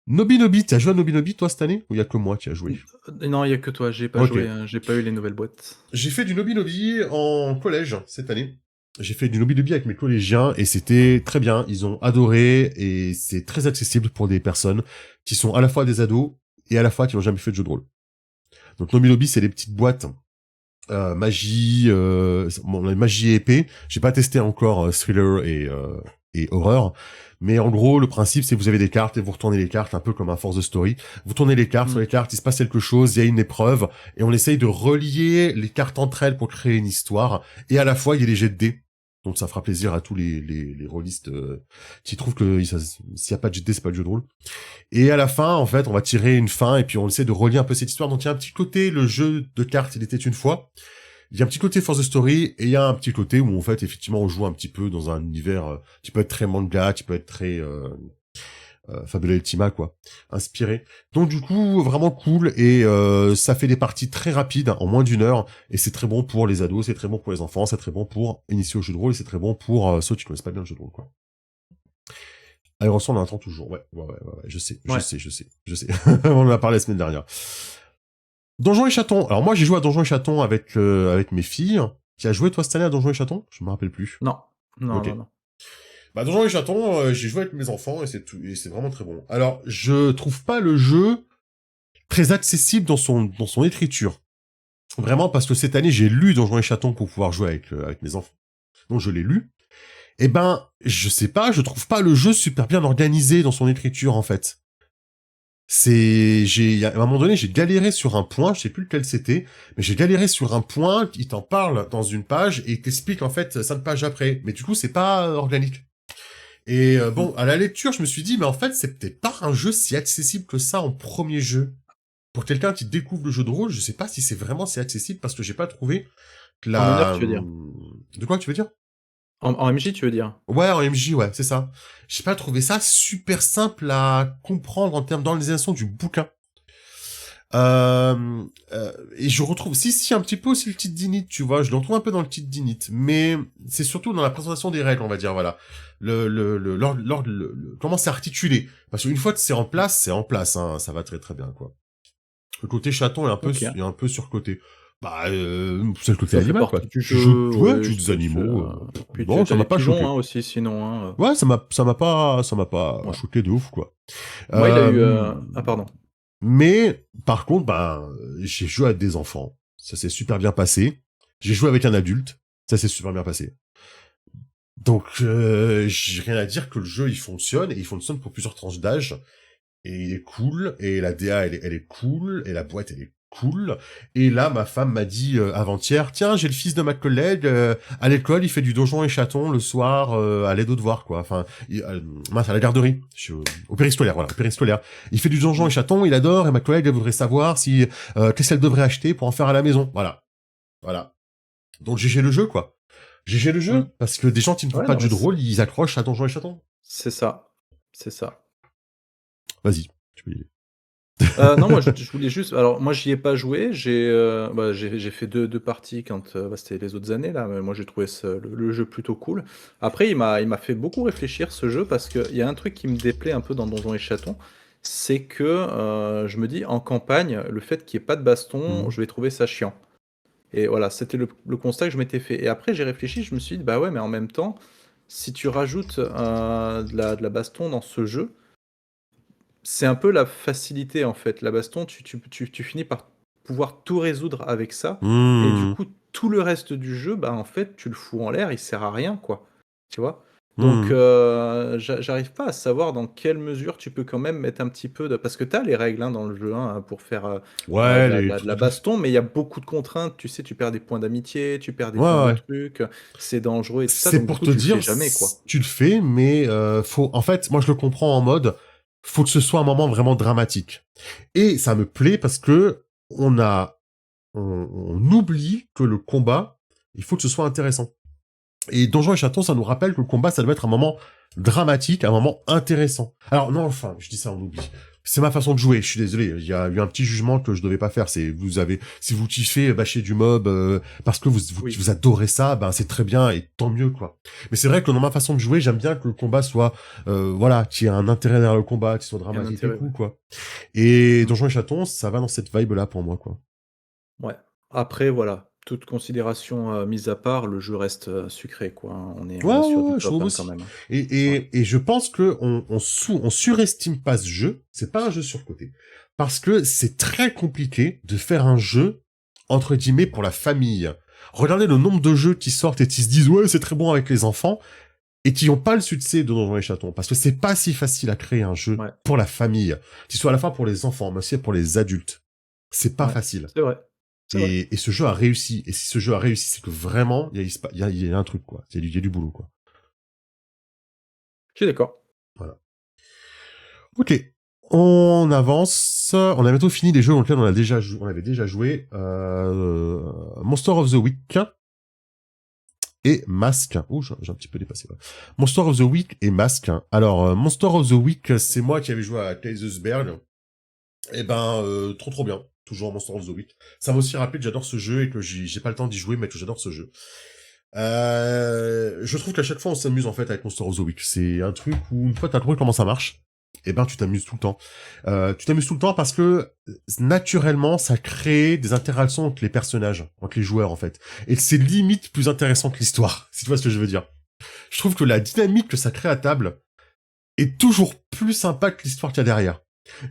Nobinobi, t'as joué à Nobinobi, toi, cette année? Ou y a que moi qui a joué? Non, il y a que toi, j'ai pas Ok. joué, hein, j'ai pas eu les nouvelles boîtes. J'ai fait du Nobinobi en collège, cette année. J'ai fait du Nobinobi avec mes collégiens, et c'était très bien. Ils ont adoré, et c'est très accessible pour des personnes qui sont à la fois des ados, et à la fois qui n'ont jamais fait de jeu de rôle. Donc Nobinobi, c'est les petites boîtes magie, la magie et épée. J'ai pas testé encore thriller et horreur, mais en gros le principe c'est que vous avez des cartes et vous retournez les cartes un peu comme un Force the Story. Vous tournez les cartes, sur Mm. les cartes il se passe quelque chose, il y a une épreuve et on essaye de relier les cartes entre elles pour créer une histoire et à la fois il y a les jets de dés. Donc ça fera plaisir à tous les rôlistes qui trouvent que s'il y a pas de jet de dés c'est pas le jeu de rôle. Et à la fin, en fait, on va tirer une fin et puis on essaie de relier un peu cette histoire. Donc il y a un petit côté, le jeu de cartes, il était une fois. Il y a un petit côté Force the Story et il y a un petit côté où en fait, effectivement, on joue un petit peu dans un univers qui peut être très manga, qui peut être très Fabula Ultima, quoi, inspiré. Donc du coup, vraiment cool et ça fait des parties très rapides, en moins d'1 heure. Et c'est très bon pour les ados, c'est très bon pour les enfants, c'est très bon pour initier au jeu de rôle et c'est très bon pour ceux qui connaissent pas bien le jeu de rôle, quoi. Iron Sworn, on en attend toujours. Ouais, je sais. Ouais. On en a parlé la semaine dernière. Donjons et Chatons. Alors moi, j'ai joué à Donjons et Chatons avec mes filles. Tu as joué toi cette année à Donjons et Chatons? Je me rappelle plus. Non. Non, Ok. non, non. Bah Donjons et Chatons, j'ai joué avec mes enfants et c'est tout, et c'est vraiment très bon. Alors, je trouve pas le jeu très accessible dans son écriture. Vraiment parce que cette année, j'ai lu Donjons et Chatons pour pouvoir jouer avec mes enfants. Donc je l'ai lu. Eh ben, je sais pas, je trouve pas le jeu super bien organisé dans son écriture en fait. À un moment donné, j'ai galéré sur un point, je sais plus lequel c'était, mais j'ai galéré sur un point, il t'en parle dans une page et il t'explique en fait 5 pages après. Mais du coup, c'est pas organique. Et Mm. bon, à la lecture, je me suis dit, mais en fait, c'est peut-être pas un jeu si accessible que ça en premier jeu. Pour quelqu'un qui découvre le jeu de rôle, je sais pas si c'est vraiment si accessible parce que j'ai pas trouvé que En 1 heure, tu veux dire? De quoi tu veux dire? En MJ, tu veux dire? Ouais, en MJ, ouais, c'est ça. J'ai pas trouvé ça super simple à comprendre en termes d'organisation du bouquin. Et je retrouve, si, un petit peu aussi le titre d'init, tu vois, je le retrouve un peu dans le titre d'init, mais c'est surtout dans la présentation des règles, on va dire, voilà. Comment c'est articulé. Parce qu'une fois que c'est en place, hein, ça va très très bien, quoi. Le côté chaton OK. est un peu surcoté. Bah, c'est le côté Ça fait animal, quoi. partie du Tu joues, jeu, ouais, ouais, tu joues des animaux, puis non, tu ça as m'a les pas pigeons, hein, choqué. aussi sinon, hein, Ouais, ça m'a pas ouais. choqué de ouf, quoi. Moi, il a eu, Euh, ah pardon. mais, par contre, ben, j'ai joué avec des enfants. Ça s'est super bien passé. J'ai joué avec un adulte. Ça s'est super bien passé. Donc, j'ai rien à dire que le jeu, il fonctionne, et il fonctionne pour plusieurs tranches d'âge. Et il est cool, et la DA, elle est cool, et la boîte, elle est cool. Et là, ma femme m'a dit avant-hier, tiens, j'ai le fils de ma collègue, à l'école, il fait du donjon et chaton le soir, à l'aide aux devoirs, quoi. Enfin, mince, à la garderie, au périscolaire, voilà, au périscolaire. Il fait du donjon et Mmh. chaton, il adore, et ma collègue, elle voudrait savoir si qu'est-ce qu'elle devrait acheter pour en faire à la maison. Voilà, voilà. Donc GG le jeu, quoi. GG le jeu, Mmh. parce que des gens qui ne font Ouais, pas non, de mais jeu de rôle, ils accrochent à donjon et chaton. c'est ça, c'est ça. Vas-y, tu peux y aller. Non, moi, je voulais juste alors moi, j'y ai pas joué, j'ai fait deux parties quand, c'était les autres années là, mais moi, j'ai trouvé le jeu plutôt cool. Après, il m'a fait beaucoup réfléchir ce jeu parce qu'il y a un truc qui me déplaît un peu dans Donjons et Chatons, c'est que, je me dis: «En campagne, le fait qu'il y ait pas de baston, Mhm. je vais trouver ça chiant». Et voilà, c'était le constat que je m'étais fait et après j'ai réfléchi, je me suis dit: «Bah, ouais, mais en même temps, si tu rajoutes, de la baston dans ce jeu, c'est un peu la facilité, en fait. La baston, tu finis par pouvoir tout résoudre avec ça et du Mhm. coup, tout le reste du jeu, bah, en fait, tu le fous en l'air, il sert à rien, quoi. Tu vois? Donc Mhm. j'arrive pas à savoir dans quelle mesure tu peux quand même mettre un petit peu de parce que tu as les règles, hein, dans le jeu, hein, pour faire, Ouais, de la de les la de trucs la de tous. baston, mais il y a beaucoup de contraintes. Tu sais, tu perds des points d'amitié, tu perds des Ouais, points de ouais. trucs, c'est dangereux et tout ça, C'est donc du pour coup, te tu le fais dire, jamais, quoi. tu le fais, mais faut. En fait, moi je le comprends en mode, faut que ce soit un moment vraiment dramatique. Et ça me plaît parce que on oublie que le combat, il faut que ce soit intéressant. Et Donjons et Chatons, ça nous rappelle que le combat, ça doit être un moment dramatique, un moment intéressant. Alors non, enfin, je dis ça, on oublie. C'est ma façon de jouer, je suis désolé. Il y a eu un petit jugement que je devais pas faire. C'est, si vous kiffez bâcher du mob parce que Oui, vous adorez ça, ben c'est très bien et tant mieux quoi. Mais c'est vrai que dans ma façon de jouer, j'aime bien que le combat soit, voilà, qu'il y ait un intérêt derrière le combat, qu'il soit il y a un dramatique et intérêt, ouais. cool quoi. Et Mmh. Donjons et Chatons, ça va dans cette vibe là pour moi quoi. Ouais. Après voilà, toute considération, mise à part, le jeu reste, sucré quoi, hein. Ouais, On est sur ouais, du ouais, je top, trouve hein, quand aussi. même, hein. Et, Ouais. et je pense que on surestime pas ce jeu. C'est pas un jeu surcoté. Parce que c'est très compliqué de faire un jeu, entre guillemets, pour la famille. Regardez le nombre de jeux qui sortent et qui se disent, ouais, c'est très bon avec les enfants, et qui ont pas le succès de Donjons et Chatons. Parce que c'est pas si facile à créer un jeu Ouais, pour la famille. Qui soit à la fois pour les enfants, mais aussi pour les adultes. C'est pas ouais, facile. c'est vrai, c'est vrai. Et ce jeu a réussi. Et si ce jeu a réussi, c'est que vraiment, il y a un truc, quoi. Il y a du boulot, quoi. Je suis d'accord. Voilà. Ok, on avance. On a bientôt fini les jeux dans lesquels on avait déjà joué. Monster of the Week et Mask. Ouh, j'ai un petit peu dépassé. Ouais. Monster of the Week et Mask. Alors, Monster of the Week, c'est moi qui avais joué à Kaisersberg. Et ben, trop trop bien. Toujours Monster of the Week. Ça m'a aussi rappelé que j'adore ce jeu et que j'ai pas le temps d'y jouer, mais que j'adore ce jeu. Je trouve qu'à chaque fois on s'amuse en fait avec Monster of the Week. C'est un truc où une fois t'as compris comment ça marche, et ben tu t'amuses tout le temps. Tu t'amuses tout le temps parce que naturellement ça crée des interactions entre les personnages, entre les joueurs en fait. Et c'est limite plus intéressant que l'histoire, si tu vois ce que je veux dire. Je trouve que la dynamique que ça crée à table est toujours plus sympa que l'histoire qu'il y a derrière.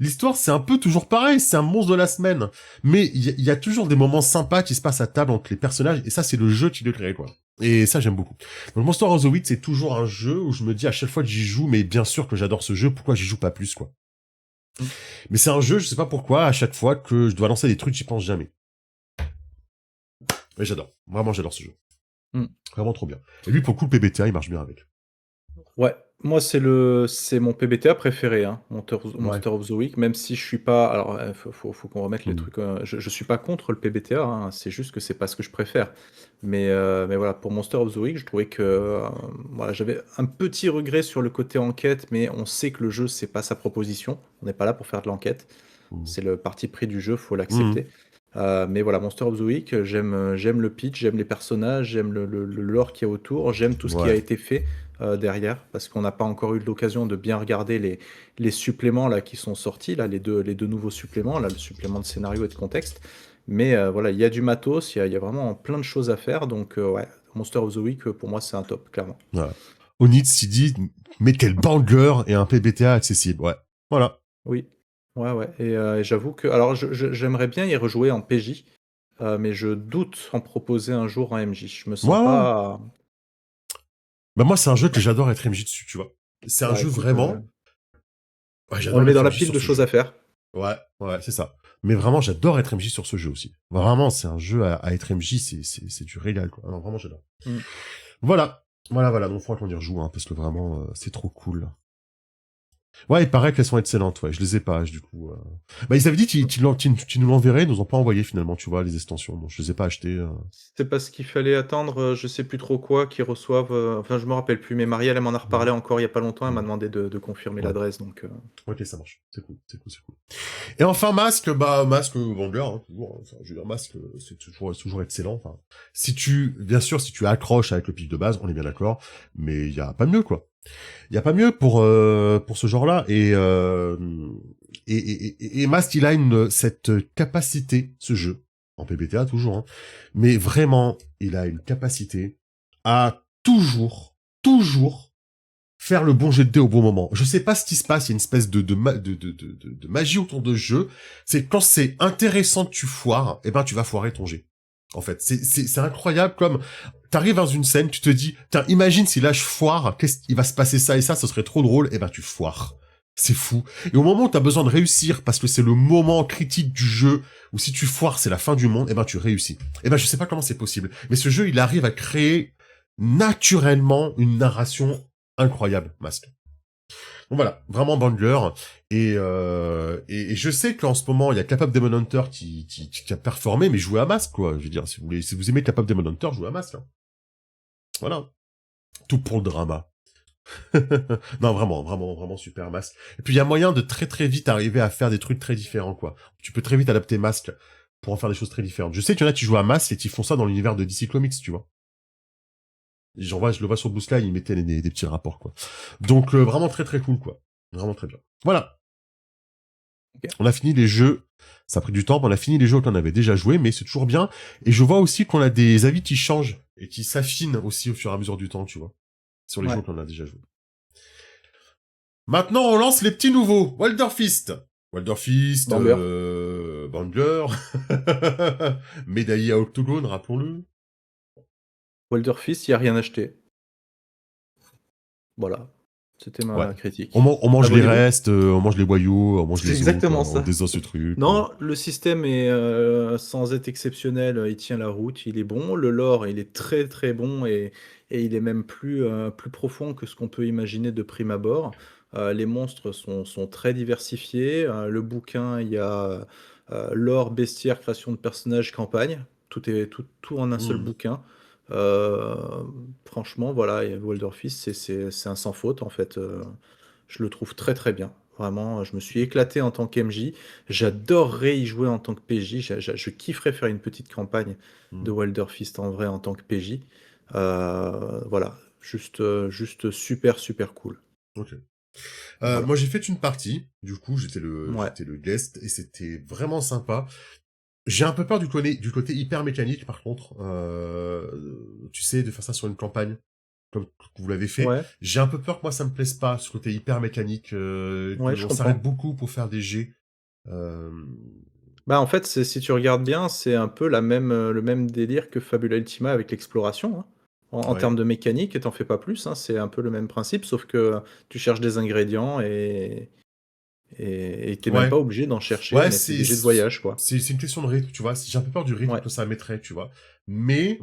L'histoire, c'est un peu toujours pareil, c'est un monstre de la semaine. Mais il y a toujours des moments sympas qui se passent à table entre les personnages, et ça, c'est le jeu qui le crée, quoi. Et ça, j'aime beaucoup. Donc, Monster of the Week, c'est toujours un jeu où je me dis à chaque fois que j'y joue, mais bien sûr que j'adore ce jeu, pourquoi j'y joue pas plus, quoi. Mmh. Mais c'est un jeu, je sais pas pourquoi, à chaque fois que je dois lancer des trucs, j'y pense jamais. Mais j'adore. Vraiment, j'adore ce jeu. Mmh. Vraiment trop bien. Et lui, pour le coup, le PBTA, il marche bien avec. Ouais, moi c'est mon PBTA préféré, hein, Ouais. Monster of the Week, même si je suis pas alors, faut qu'on remette les Hmm. trucs, je suis pas contre le PBTA, hein, c'est juste que c'est pas ce que je préfère. Mais voilà, pour Monster of the Week, je trouvais que, voilà, j'avais un petit regret sur le côté enquête, mais on sait que le jeu, c'est pas sa proposition. On n'est pas là pour faire de l'enquête. Mmh. C'est le parti pris du jeu, faut Mmh. l'accepter. Mais voilà, Monster of the Week, j'aime le pitch, j'aime les personnages, j'aime le lore qu'il y a autour, j'aime tout ce qui a Ouais. été fait derrière, parce qu'on n'a pas encore eu l'occasion de bien regarder les suppléments là qui sont sortis, là, les deux nouveaux suppléments, là, le supplément de scénario et de contexte. Mais voilà, il y a du matos, il y a vraiment plein de choses à faire, donc ouais, Monster of the Week, pour moi, c'est un top, clairement. Voilà. Onid s'y dit, mais quel banger et un PBTA accessible. Ouais. Voilà. Oui, ouais, ouais. Et j'avoue que, alors, j'aimerais bien y rejouer en PJ, mais je doute en proposer un jour en MJ. Je me Ouais, sens ouais. pas. Bah, moi, c'est un jeu que Ouais. j'adore être MJ dessus, tu vois. C'est un Bah jeu écoute, vraiment. Ouais, on le j'adore met être dans la MJ pile sur de ce choses à jeu. faire. Ouais, ouais, c'est ça. Mais vraiment, j'adore être MJ sur ce jeu aussi. Vraiment, c'est un jeu à être MJ, c'est du régal, quoi. Alors, vraiment, j'adore. Mm. Voilà. Voilà, voilà. Donc, franchement, on y rejoue, hein, parce que vraiment, c'est trop cool. Ouais, il paraît qu'elles sont excellentes, ouais. Je les ai pas, du coup. Bah, ils avaient dit qu'ils nous l'enverraient, ils nous ont pas envoyé, finalement, tu vois, les extensions. Bon, je les ai pas achetées. C'est parce qu'il fallait attendre, je sais plus trop quoi, qu'ils reçoivent. Enfin, je me rappelle plus, mais Marielle, elle m'en a Mhm. reparlé encore il y a pas longtemps. Elle m'a Mhm. demandé de confirmer Ouais. l'adresse, donc. Ok, ça marche. C'est cool, c'est cool, c'est cool. Et enfin, Masque, bah, Masque Wrangler, hein, toujours, hein. Enfin, je veux dire, Masque, c'est toujours excellent. Enfin, bien sûr, si tu accroches avec le pitch de base, on est bien d'accord, mais il y a pas mieux, quoi. Il y a pas mieux pour ce genre-là. Et Masque, il a cette capacité, ce jeu, en PBTA toujours, hein, mais vraiment, il a une capacité à toujours faire le bon jet de dés au bon moment. Je sais pas ce qui se passe, il y a une espèce de magie autour de ce jeu. C'est quand c'est intéressant que tu foires, eh ben tu vas foirer ton jet. En fait, c'est incroyable comme t'arrives dans une scène, tu te dis, tiens, imagine si là je foire, qu'est-ce qu'il va se passer ça et ça, ce serait trop drôle, eh ben tu foires. C'est fou. Et au moment où t'as besoin de réussir, parce que c'est le moment critique du jeu, où si tu foires, c'est la fin du monde, eh ben tu réussis. Eh ben je sais pas comment c'est possible. Mais ce jeu, il arrive à créer naturellement une narration incroyable, Masque. Donc voilà, vraiment banger. Et je sais qu'en ce moment, il y a Capable Demon Hunter qui a performé, mais jouez à Masque, quoi. Je veux dire, si vous aimez Capable Demon Hunter, jouez à Masque. Hein. Voilà. Tout pour le drama. Non, vraiment super Masque. Et puis il y a moyen de très très vite arriver à faire des trucs très différents, quoi. Tu peux très vite adapter Masque pour en faire des choses très différentes. Je sais qu'il y en a qui jouent à Masque et qui font ça dans l'univers de DC Comics, tu vois. Je le vois sur Boosla, il mettait des petits rapports, quoi. Donc, vraiment très très cool, quoi. Vraiment très bien. Voilà. Ok. On a fini les jeux. Ça a pris du temps, mais on a fini les jeux qu'on avait déjà joués, mais c'est toujours bien. Et je vois aussi qu'on a des avis qui changent et qui s'affinent aussi au fur et à mesure du temps, tu vois. Sur les Ouais. jeux qu'on a déjà joués. Maintenant, on lance les petits nouveaux. Wilder Fist. Wilder Fist, Banger. Banger. Médaillé à Octogone, rappelons-le. Wilder Fist, il y a rien acheté. Voilà. C'était Ouais. ma critique. On mange les Abonnez-vous. restes, on mange les boyaux, on mange C'est les os, quoi. exactement On ça. désosse ce truc. Non, le système est sans être exceptionnel, il tient la route, il est bon. Le lore, il est très très bon et il est même plus profond que ce qu'on peut imaginer de prime abord. Les monstres sont très diversifiés. Le bouquin, il y a lore, bestiaire, création de personnages, campagne. Tout en un seul Hmm. bouquin. Euh, Franchement, voilà, et Walder Fist, c'est un sans faute en fait. Je le trouve très très bien. Vraiment, je me suis éclaté en tant qu'MJ. J'adorerais y jouer en tant que PJ. Je kifferais faire une petite campagne Hmm. de Wilder Fist en vrai en tant que PJ. Voilà, juste super super cool. Ok. Voilà. Moi, j'ai fait une partie. Du coup, Ouais, j'étais le guest et c'était vraiment sympa. J'ai un peu peur du côté hyper mécanique, par contre. Tu sais, de faire ça sur une campagne, comme vous l'avez fait. ouais, J'ai un peu peur que moi, ça me plaise pas, ce côté hyper mécanique, ouais, je qu'on s'arrête comprends. beaucoup pour faire des jets. Euh, Bah en fait, si tu regardes bien, c'est un peu le même délire que Fabula Ultima avec l'exploration, hein. En termes ouais. de mécanique, et t'en fais pas plus, hein, c'est un peu le même principe, sauf que tu cherches des ingrédients et t'es même pas Ouais. obligé d'en chercher, Ouais, mais c'est des jets de voyage, quoi. c'est une question de rythme, tu vois. J'ai un peu peur du rythme Ouais. que ça mettrait, tu vois. Mais,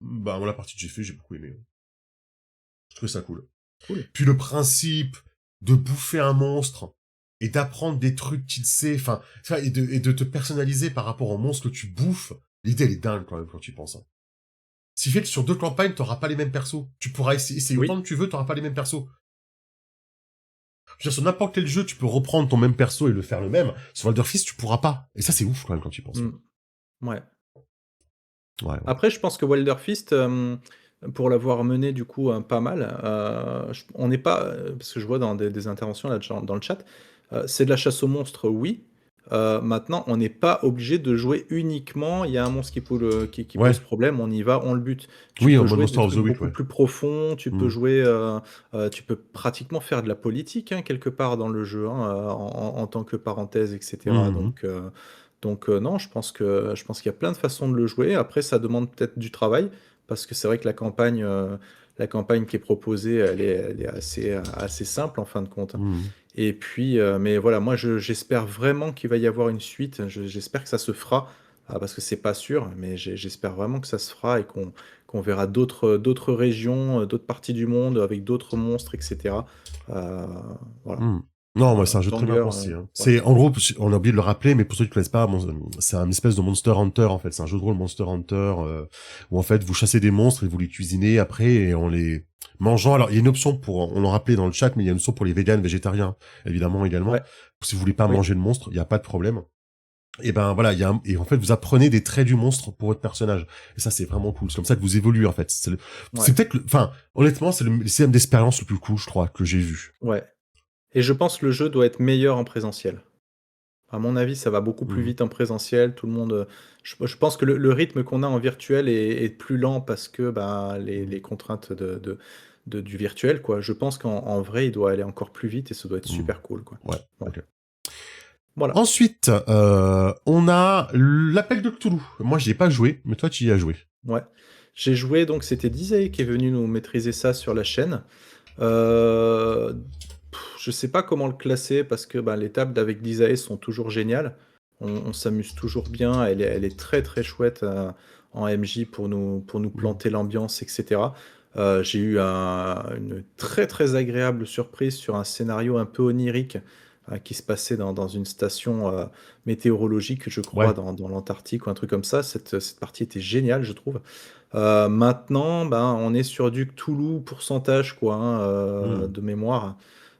Mm. bah, moi, la partie que j'ai fait, j'ai beaucoup aimé. Je trouve ça cool. Cool. Puis le principe de bouffer un monstre et d'apprendre des trucs qu'il sait, enfin, tu vois, et de te personnaliser par rapport au monstre que tu bouffes, l'idée, elle est dingue quand même quand tu y penses. Hein. Ce qui fait que sur 2 campagnes, t'auras pas les mêmes persos. Tu pourras essayer Oui. autant que tu veux, t'auras pas les mêmes persos. Je veux dire, sur n'importe quel jeu, tu peux reprendre ton même perso et le faire le même. Sur Wilder Fist, tu pourras pas. Et ça, c'est ouf, quand même, quand tu y penses. Ouais. Ouais. Après, je pense que Wilder Fist, pour l'avoir mené du coup pas mal, on n'est pas, parce que je vois dans des interventions là dans le chat, c'est de la chasse aux monstres, oui. Maintenant, on n'est pas obligé de jouer uniquement. Il y a un monstre qui Ouais. pose problème, on y va, on le bute. Tu Oui, en peux mode jouer Monster des of the trucs Week, beaucoup ouais. plus profonds. Tu peux jouer, tu peux pratiquement faire de la politique quelque part dans le jeu, en tant que parenthèse, etc. Donc non, je pense qu'il y a plein de façons de le jouer. Après, ça demande peut-être du travail, parce que c'est vrai que la campagne qui est proposée, elle est assez simple en fin de compte. Et puis, mais voilà, moi j'espère vraiment qu'il va y avoir une suite. J'espère que ça se fera, parce que c'est pas sûr, mais j'espère vraiment que ça se fera et qu'on verra d'autres régions, d'autres parties du monde avec d'autres monstres, etc. Voilà. Non, moi, c'est un jeu très bien Banger, pensé. Hein. ouais. C'est, en gros, on a oublié de le rappeler, mais pour ceux qui ne connaissent pas, c'est un espèce de Monster Hunter, en fait. C'est un jeu de rôle Monster Hunter, où en fait, vous chassez des monstres et vous les cuisinez après, et en les mangeant. Alors, il y a une option on l'a rappelé dans le chat, mais il y a une option pour les véganes, végétariens, évidemment, également. Ouais. Si vous voulez pas Oui. manger le monstre, il n'y a pas de problème. Et ben voilà, et en fait vous apprenez des traits du monstre pour votre personnage. Et ça c'est vraiment cool. C'est comme ça que vous évoluez en fait. C'est peut-être, enfin honnêtement c'est le système d'expérience le plus cool je crois que j'ai vu. Ouais. Et je pense que le jeu doit être meilleur en présentiel. À mon avis, ça va beaucoup plus vite en présentiel. Tout le monde, je pense que le rythme qu'on a en virtuel est plus lent parce que les contraintes du virtuel, quoi. Je pense qu'en vrai, il doit aller encore plus vite et ça doit être super cool, quoi. Ouais. Ok. Voilà. Ensuite, on a l'appel de Cthulhu. Moi j'y ai pas joué, mais toi tu y as joué. Ouais. J'ai joué, donc c'était Disay qui est venu nous maîtriser ça sur la chaîne. Je sais pas comment le classer parce que les tables d'avec Disay sont toujours géniales. On s'amuse toujours bien. Elle est très très chouette en MJ pour nous planter l'ambiance, etc. J'ai eu une très très agréable surprise sur un scénario un peu onirique qui se passait dans une station météorologique, je crois, Ouais. dans l'Antarctique ou un truc comme ça. Cette partie était géniale, je trouve. Maintenant, on est sur du Cthulhu pourcentage, quoi, de mémoire.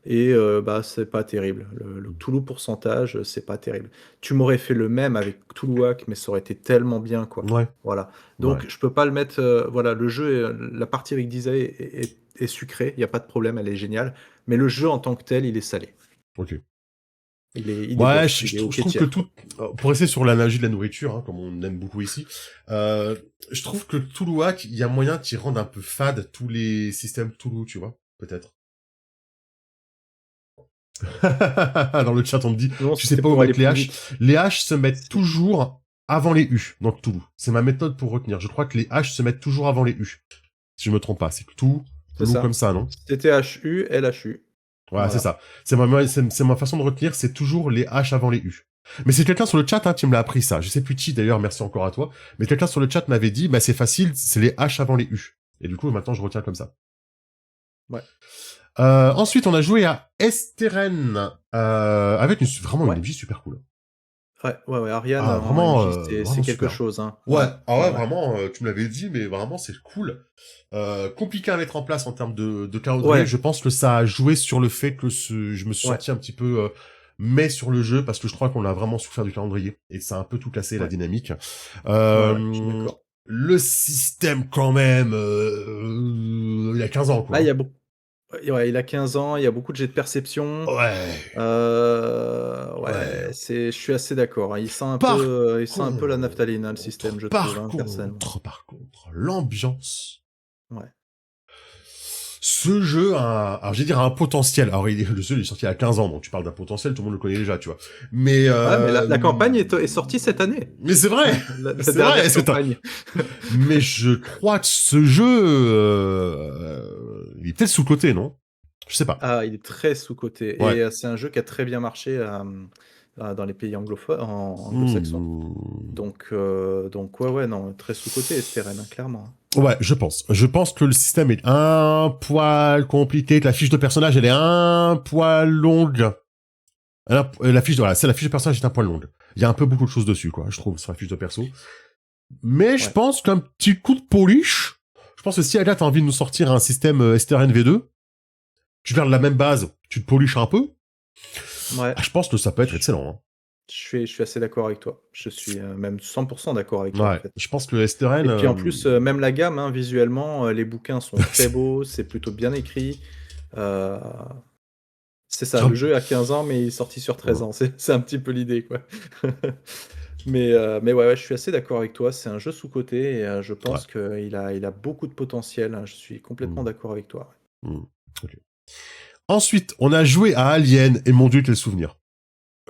Et c'est pas terrible. Le Cthulhu pourcentage, c'est pas terrible. Tu m'aurais fait le même avec Cthulhuac, mais ça aurait été tellement bien, quoi. Ouais. Voilà. Donc, je peux pas le mettre. Voilà, le jeu, la partie avec Disay est sucrée, il n'y a pas de problème, elle est géniale. Mais le jeu en tant que tel, il est salé. Ok. Il est Ouais, bof, il est je trouve que tiers, tout, pour rester sur l'analogie de la nourriture, hein, comme on aime beaucoup ici, je trouve que Cthulhuac, il y a moyen d'y rendre un peu fade tous les systèmes Cthulhu, tu vois, peut-être. Dans le chat, on me dit, Non, tu sais c'est pas où pour aller mettre les plus haches. vite. Les haches se mettent toujours avant les U dans Cthulhu. C'est ma méthode pour retenir. Je crois que les haches se mettent toujours avant les U. Si je me trompe pas, c'est Cthulhu, C'est ça. comme ça, non? TTHU, LHU. Voilà, c'est ça. C'est ma façon de retenir, c'est toujours les H avant les U. Mais c'est quelqu'un sur le chat, qui me l'a appris ça. Je sais plus qui, d'ailleurs, merci encore à toi. Mais quelqu'un sur le chat m'avait dit, c'est facile, c'est les H avant les U. Et du coup, maintenant, je retiens comme ça. Ouais. Ensuite, on a joué à Esteren, avec vraiment une MJ super cool. Ouais, Ariane vraiment, en MJ, c'est quelque super. chose, hein. Ouais, vraiment, tu me l'avais dit, mais vraiment, c'est cool. Compliqué à mettre en place en termes de calendrier. Ouais. Je pense que ça a joué sur le fait que je me suis senti un petit peu mais sur le jeu parce que je crois qu'on a vraiment souffert du calendrier et ça a un peu tout cassé la dynamique. Je suis d'accord. Le système quand même, il y a 15 ans quoi. Ah, il a 15 ans, il y a beaucoup de jets de perception. Ouais. Je suis assez d'accord, hein. Il sent un peu la naphtaline, le système, je trouve, personnellement. Par contre, l'ambiance. Ouais. Ce jeu alors j'ai dire un potentiel. Alors le jeu il est sorti il y a 15 ans, donc tu parles d'un potentiel, tout le monde le connaît déjà, tu vois. Mais mais la campagne est sortie cette année. Mais c'est vrai. C'est vrai, cette campagne. Mais je crois que ce jeu il est peut-être sous-coté, non? Je sais pas. Ah, il est très sous-coté et c'est un jeu qui a très bien marché dans les pays anglophones, anglo-saxons. Donc ouais, non, très sous-coté Esteren, clairement. Ouais, je pense. Je pense que le système est un poil compliqué, que la fiche de personnage, elle est un poil longue. La fiche de personnage est un poil longue. Il y a un peu beaucoup de choses dessus, quoi, je trouve, sur la fiche de perso. Mais je pense qu'un petit coup de polish, je pense que si Agathe a envie de nous sortir un système Esteren V2, tu gardes la même base, tu te poliches un peu, Ouais, je pense que ça peut être je excellent, hein. je suis assez d'accord avec toi. Je suis, même 100 d'accord avec toi, en Ouais, fait. je pense que Esteren, Et puis en plus, même la gamme, hein, visuellement, les bouquins sont très beaux, c'est plutôt bien écrit. Heu, c'est ça, le jeu a 15 ans, mais il est sorti sur 13 ans. C'est un petit peu l'idée, quoi. Mais ouais, je suis assez d'accord avec toi, c'est un jeu sous-coté et je ouais. pense qu'il a beaucoup de potentiel, hein. Je suis complètement Mm, d'accord avec toi. mm, ok. Ensuite, on a joué à Alien, et mon dieu, quel souvenir.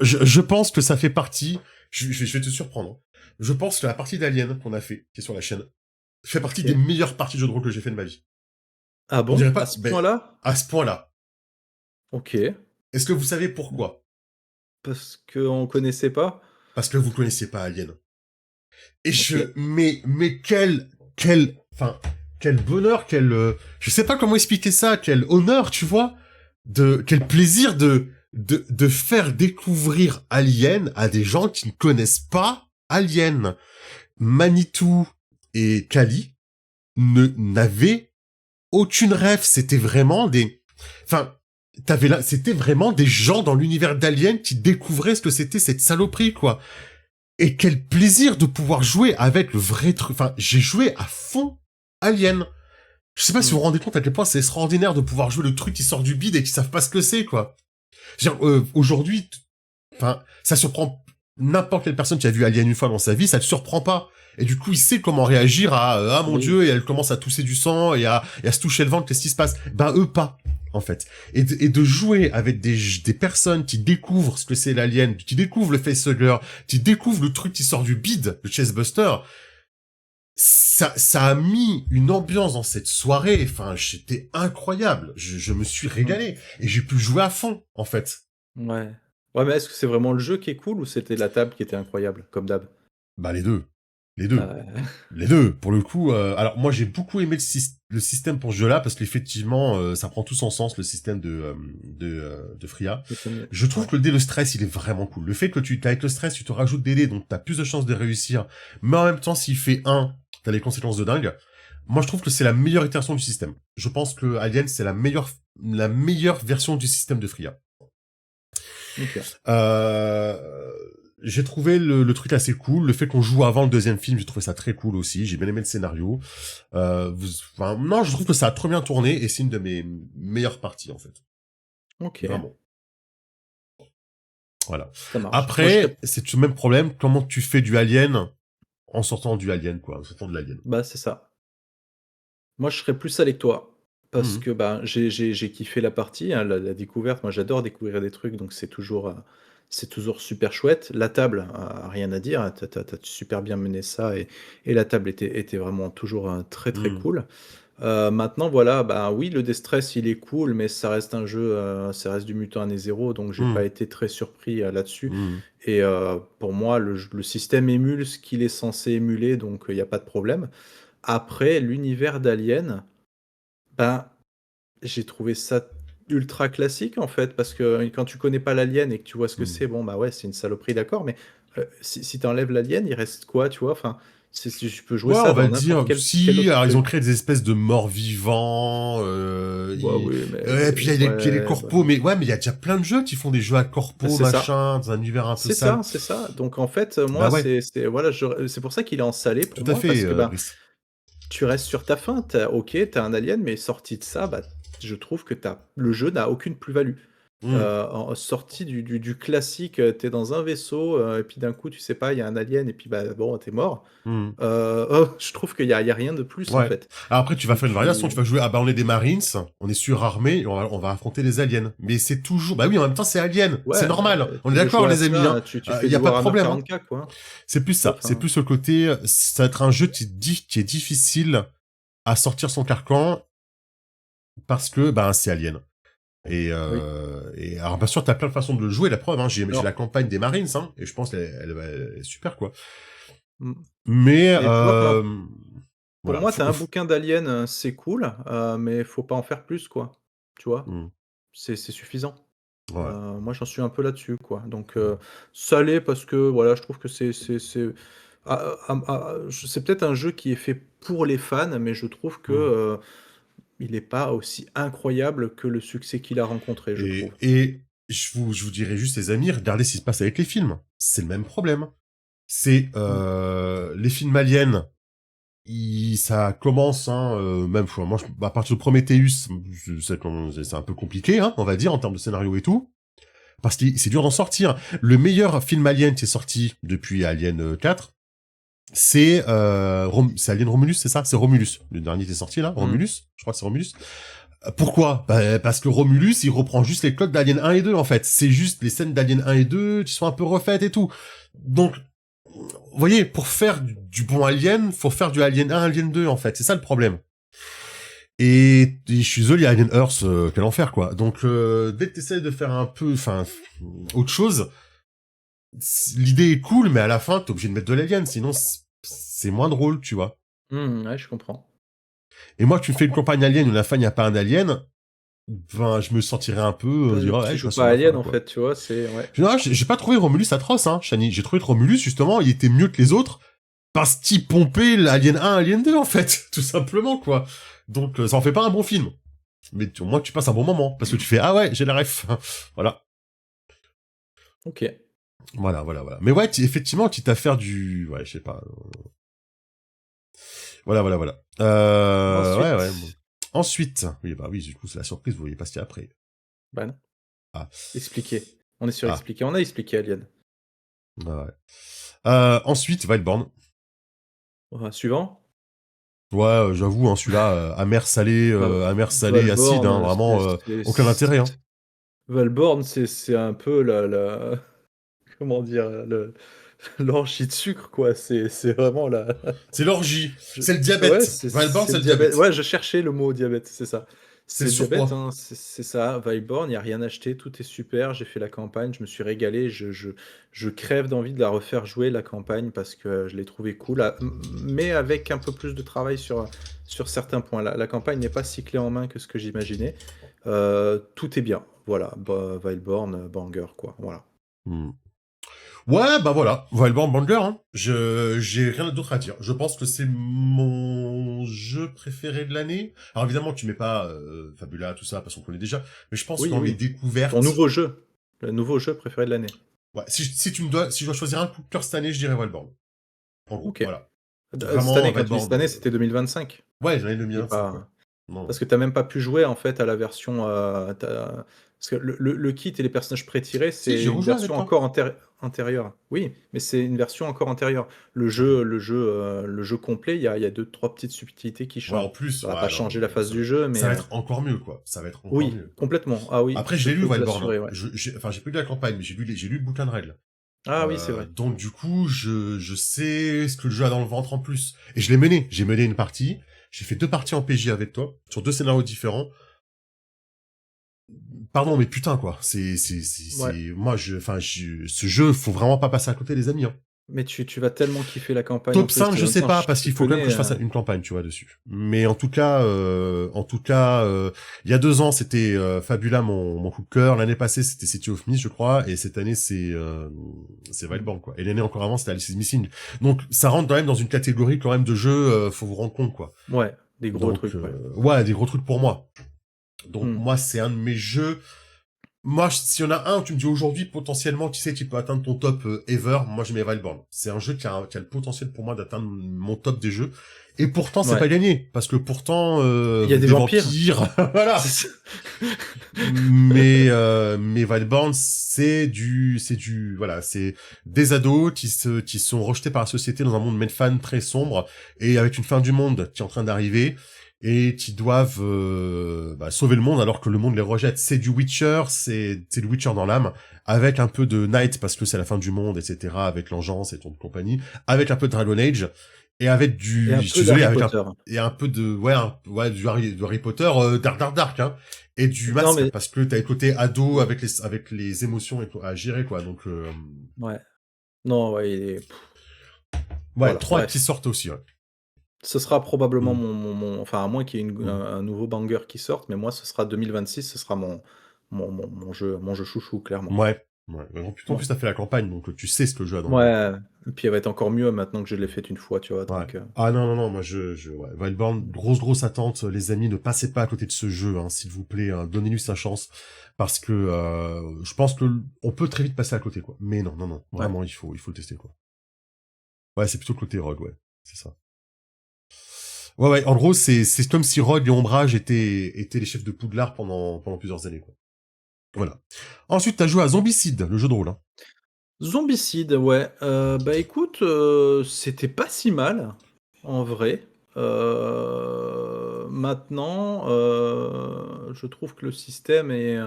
Je pense que ça fait partie, je vais te surprendre, hein. Je pense que la partie d'Alien qu'on a fait, qui est sur la chaîne, fait partie des OK. meilleures parties de jeu de rôle que j'ai fait de ma vie. Ah On dirait bon? À pas, ce mais point-là? à ce point-là. OK. Est-ce que vous savez pourquoi? Parce qu'on connaissait pas? Parce que vous connaissiez pas Alien. Et OK. enfin, quel bonheur, je sais pas comment expliquer ça, quel honneur, tu vois, quel plaisir de faire découvrir Alien à des gens qui ne connaissent pas Alien. Manitou et Kali n'avaient aucune rêve, c'était vraiment enfin, c'était vraiment des gens dans l'univers d'Alien qui découvraient ce que c'était cette saloperie, quoi. Et quel plaisir de pouvoir jouer avec le vrai truc. Enfin, j'ai joué à fond Alien. Je sais pas si vous Mmh. vous rendez compte à quel point c'est extraordinaire de pouvoir jouer le truc qui sort du bide et qui savent pas ce que c'est, quoi. Aujourd'hui, enfin, ça surprend n'importe quelle personne qui a vu Alien une fois dans sa vie, ça te surprend pas. Et du coup, il sait comment réagir à ah mon Oui. dieu, et elle commence à tousser du sang et à se toucher le ventre, qu'est-ce qui se passe? Ben eux pas, en fait. Et de jouer avec des personnes qui découvrent ce que c'est l'alien, qui découvrent le facehugger, qui découvrent le truc qui sort du bide, le Chestbuster, ça a mis une ambiance dans cette soirée. Enfin, c'était incroyable. Je me suis Mmh. régalé et j'ai pu jouer à fond, en fait. Ouais. Ouais, mais est-ce que c'est vraiment le jeu qui est cool ou c'était la table qui était incroyable, comme d'hab? Bah les deux, les deux. Heu, Les deux, pour le coup. Alors moi j'ai beaucoup aimé le système pour ce jeu-là parce qu'effectivement ça prend tout son sens le système de Fria. Je trouve ouais. que le dé de stress il est vraiment cool. Le fait que avec le stress tu te rajoutes des dés donc t'as plus de chances de réussir, mais en même temps s'il fait 1, t'as des conséquences de dingue. Moi je trouve que c'est la meilleure itération du système. Je pense que Alien c'est la meilleure version du système de Fria. OK. Euh, j'ai trouvé le truc assez cool. Le fait qu'on joue avant le deuxième film, j'ai trouvé ça très cool aussi. J'ai bien aimé le scénario. Enfin, non, je trouve que ça a trop bien tourné et c'est une de mes meilleures parties en fait. OK, Vraiment. Voilà. ça marche. Moi, je serais Après, c'est le même problème. Comment tu fais du Alien en sortant du Alien, quoi, en sortant de l'Alien. bah, c'est ça. Moi, je serais plus avec toi parce Mhm. que, ben, j'ai kiffé la partie, hein, la découverte. Moi, j'adore découvrir des trucs, donc c'est toujours super chouette. La table, rien à dire, tu as super bien mené ça et la table était vraiment toujours, très, très Mhm. cool. Maintenant, voilà, bah, oui, le Destress, il est cool, mais ça reste un jeu, ça reste du Mutant Année 0, donc j'ai pas Mhm. été très surpris, là-dessus Mhm. et pour moi, le système émule ce qu'il est censé émuler, donc il y a pas de problème. Après, l'univers d'Alien, ben, j'ai trouvé ça ultra classique, en fait, parce que quand tu connais pas l'alien et que tu vois ce que Mhm. c'est, bon, bah, ouais, c'est une saloperie, d'accord, mais si tu enlèves l'alien, il reste quoi, tu vois? Enfin, c'est tu peux jouer Ouais, on ça va dans n'importe dire, quel si, autre alors ils ont truc. créé des espèces de morts vivants, Bah, oui, mais et puis il y a les ouais, corpos, bah, mais ouais, mais il y a déjà plein de jeux qui font des jeux à bah, corpos, c'est ça. machin, dans un univers un peu C'est sale. ça, c'est ça. Donc en fait, Bah moi, ouais, c'est voilà, je c'est pour ça qu'il est en salé tout pour à moi fait, parce que, ben, Brice. tu restes sur ta faim. OK, tu un alien, mais sorti de ça, bah, je trouve que le jeu n'a aucune plus-value. Hmm, En sorti du classique, tu es dans un vaisseau, et puis d'un coup, tu sais pas, il y a un alien et puis, bah, bon, tu es mort. hmm. Je trouve qu'il y a rien de plus, en Ouais. fait. Alors après, tu vas Tu faire une variation, tu tu vas jouer, ah bah on est des Marines, on est surarmés, et on va affronter des aliens. Mais c'est toujours, bah oui, en même temps c'est alien, c'est ouais, normal, on est tu veux d'accord jouer à les amis, hein. ça, tu fais Il y du a pas de Warhammer problème, hein. 40K, quoi, hein, C'est plus tu vois? ça, c'est Enfin, plus ce côté, ça va être un jeu qui est difficile à sortir son carcan parce que, ben, c'est alien. oui. Et alors bien sûr, t'as plein de façons de le jouer, la preuve, hein, j'ai la Alors, campagne des Marines, hein, et je pense qu'elle est super, quoi. mmh, Mais, mais tu vois, enfin, pour voilà, moi, tu as un bouquin d'Alien, c'est cool, mais faut pas en faire plus, quoi, tu vois? hmm, C'est suffisant. ouais. Moi, j'en suis un peu là-dessus, quoi. Donc, salé parce que, voilà, je trouve que c'est c'est peut-être un jeu qui est fait pour les fans, mais je trouve que, Hmm. il est pas aussi incroyable que le succès qu'il a rencontré, je trouve. Et je vous dirais juste, les amis, regardez ce qui se passe avec les films. C'est le même problème. C'est Mmh. les films aliens. Ça commence, hein, même moi, à partir de Prometheus, c'est un peu compliqué, hein, on va dire, en termes de scénario et tout, parce que c'est dur d'en sortir. Le meilleur film Alien qui est sorti depuis Alien 4, c'est Alien Romulus, c'est ça? C'est Romulus. Le dernier qui est sorti là, Mmh. Romulus. Je crois que c'est Romulus. Pourquoi? Bah, parce que Romulus, il reprend juste les codes d'Alien 1 et 2, en fait. C'est juste les scènes d'Alien 1 et 2 qui sont un peu refaites et tout. Donc, vous voyez, pour faire du bon Alien, faut faire du Alien 1, Alien 2, en fait. C'est ça le problème. Et je suis désolé, Alien Earth, quel enfer, quoi. Donc, dès que t'essayes de faire un peu, enfin, autre chose, l'idée est cool, mais à la fin, t'es obligé de mettre de l'Alien, sinon c'est moins drôle, tu vois. Mmh, ouais, je comprends. Et moi, tu me fais une campagne Alien où la fin, il n'y a pas un Alien, ben, je me sentirais un peu, dire, ouais, Tu je joues reste sur pas ma Alien, fin, en quoi. fait, tu vois? C'est ouais. Non, j'ai pas trouvé Romulus atroce, hein, Shani. J'ai trouvé que Romulus, justement, il était mieux que les autres parce qu'il pompait l'Alien 1, Alien 2, en fait. Tout simplement, quoi. Donc, ça en fait pas un bon film. Mais au moins, tu passes un bon moment. Parce que tu fais, ah ouais, j'ai la ref. Voilà. OK. Voilà. Mais ouais, effectivement, quitte à faire du... Ouais, je sais pas. Voilà. Ouais. Bon. Ensuite, Ensuite, oui, bah oui, du coup, c'est la surprise, vous voyez pas ce qu'il y a après. bah, non, Ah, expliquer. On est sur ah, expliquer. On a expliqué Alien. ouais. Ensuite, Wildborn. Suivant? Ouais, j'avoue, hein, celui-là, Bah, amer, salé, acide, hein, Valborn, vraiment, aucun intérêt, hein. Valborn, c'est un peu la comment dire? L'orgie de sucre, quoi. C'est vraiment la C'est l'orgie, je c'est le ouais, diabète. Wildborn, c'est c'est le le diabète. diabète. Ouais, je cherchais le mot diabète, c'est ça. C'est C'est le le diabète, surpoids. hein, c'est ça. Valborn, il y a rien acheté, tout est super. J'ai fait la campagne, je me suis régalé. Je crève d'envie de la refaire jouer, la campagne, parce que je l'ai trouvée cool, mais avec un peu plus de travail sur certains points. La campagne n'est pas si clé en main que ce que j'imaginais. Tout est bien. Voilà, Valborn, banger, quoi, voilà. Hmm. Ouais, bah voilà, Wildborn Banger, hein. J'ai rien d'autre à dire. Je pense que c'est mon jeu préféré de l'année. Alors évidemment, tu mets pas Fabula, tout ça, parce qu'on connaît déjà. Mais je pense que Oui, dans les oui. Ton découvertes, nouveau jeu, le nouveau jeu préféré de l'année. ouais, si je dois choisir un coup de cœur cette année, je dirais Wildborn. En gros, OK. voilà. Cette Vraiment, année, quand tu dis Wildborn. cette année, c'était 2025? Ouais, l'année Et 2025, ouais. pas Non. parce que tu as même pas pu jouer, en fait, à la version, tu parce que le kit et les personnages pré-tirés, Si, c'est j'ai une rejoué avec version toi. encore antérieure. Oui, mais c'est une version encore antérieure. Le jeu complet, il y a 2-3 petites subtilités qui Ouais, en changent. plus, Ça va pas ouais, non, changer la mais face du jeu, mais ça va être encore mieux, quoi. Ça va être encore oui, mieux. complètement. Ah oui, Après, je je l'ai lu, peux te Wildborn, hein. l'assurer, ouais. Enfin, j'ai pas lu la campagne, mais j'ai lu le bouquin de règles. Ah oui, c'est vrai. Donc, du coup, je sais ce que le jeu a dans le ventre en plus. Et je l'ai mené. J'ai mené une partie. J'ai fait 2 parties en PJ avec toi, sur 2 scénarios différents. Pardon, mais putain, quoi. Ouais. Moi, ce jeu, faut vraiment pas passer à côté, les amis, hein. Mais tu vas tellement kiffer la campagne en Top plus, 5, tu je vas me sais dire: pas, «Je parce te qu'il faut quand même que connais, je fasse une campagne, tu vois, dessus. Mais en tout cas, il y a 2 ans, c'était Fabula, mon coup de cœur. L'année passée, c'était City of Mist, je crois. Et cette année, c'est mmh, Wildborn, quoi. Et l'année encore avant, c'était Alice is Missing. Donc, ça rentre quand même dans une catégorie quand même de jeux, faut vous rendre compte, quoi. ouais, des gros Donc, trucs, ouais». ouais, des gros trucs pour moi. Donc, Mmh. moi, c'est un de mes jeux. Moi, s'il y en a un, tu me dis aujourd'hui, potentiellement, tu sais, tu peux atteindre ton top ever, moi je mets Wildborn. C'est un jeu qui a le potentiel pour moi d'atteindre mon top des jeux. Et pourtant, c'est Ouais. pas gagné. Parce que pourtant, Il y a des des vampires. vampires, C'est voilà. ça. Mais Wildborn, voilà, c'est des ados qui sont rejetés par la société dans un monde Medfan très sombre et avec une fin du monde qui est en train d'arriver et qui doivent sauver le monde alors que le monde les rejette. C'est du Witcher, c'est du Witcher dans l'âme, avec un peu de Night parce que c'est la fin du monde, etc., avec l'engeance et ton compagnie, avec un peu de Dragon Age, et avec Et un je suis peu désolé, d'Harry avec Potter. un peu de, du Harry Potter, dark, hein, et du Non, masque, mais parce que t'as le côté ado avec les émotions et tout à gérer, quoi, donc, ouais. Non, ouais, il est ouais, voilà, 3 qui bref. sortent aussi, ouais. Ce sera probablement Mm. mon enfin, à moins qu'il y ait Mm. un nouveau banger qui sorte, mais moi, ce sera 2026, ce sera mon jeu chouchou, clairement. Ouais. Ouais. En Ouais. plus, t'as fait la campagne, donc tu sais ce que le jeu a dans le dos. Ouais, et puis elle va être encore mieux maintenant que je l'ai faite une fois, tu vois? Ouais. Donc Ah non, non, non, moi ouais. Wildborn, grosse attente, les amis, ne passez pas à côté de ce jeu, hein, s'il vous plaît, hein, donnez-lui sa chance, parce que je pense que on peut très vite passer à côté, quoi. Mais non, non, non, ouais. vraiment, il faut le tester, quoi. Ouais, c'est plutôt le côté Rogue, ouais, c'est ça. Ouais, ouais, en gros, c'est comme si Rogue et Ombrage étaient les chefs de Poudlard pendant plusieurs années, quoi. Voilà. Ensuite, t'as joué à Zombicide, le jeu de rôle, hein. Zombicide, ouais, bah, écoute, c'était pas si mal, en vrai. Maintenant, je trouve que le système est,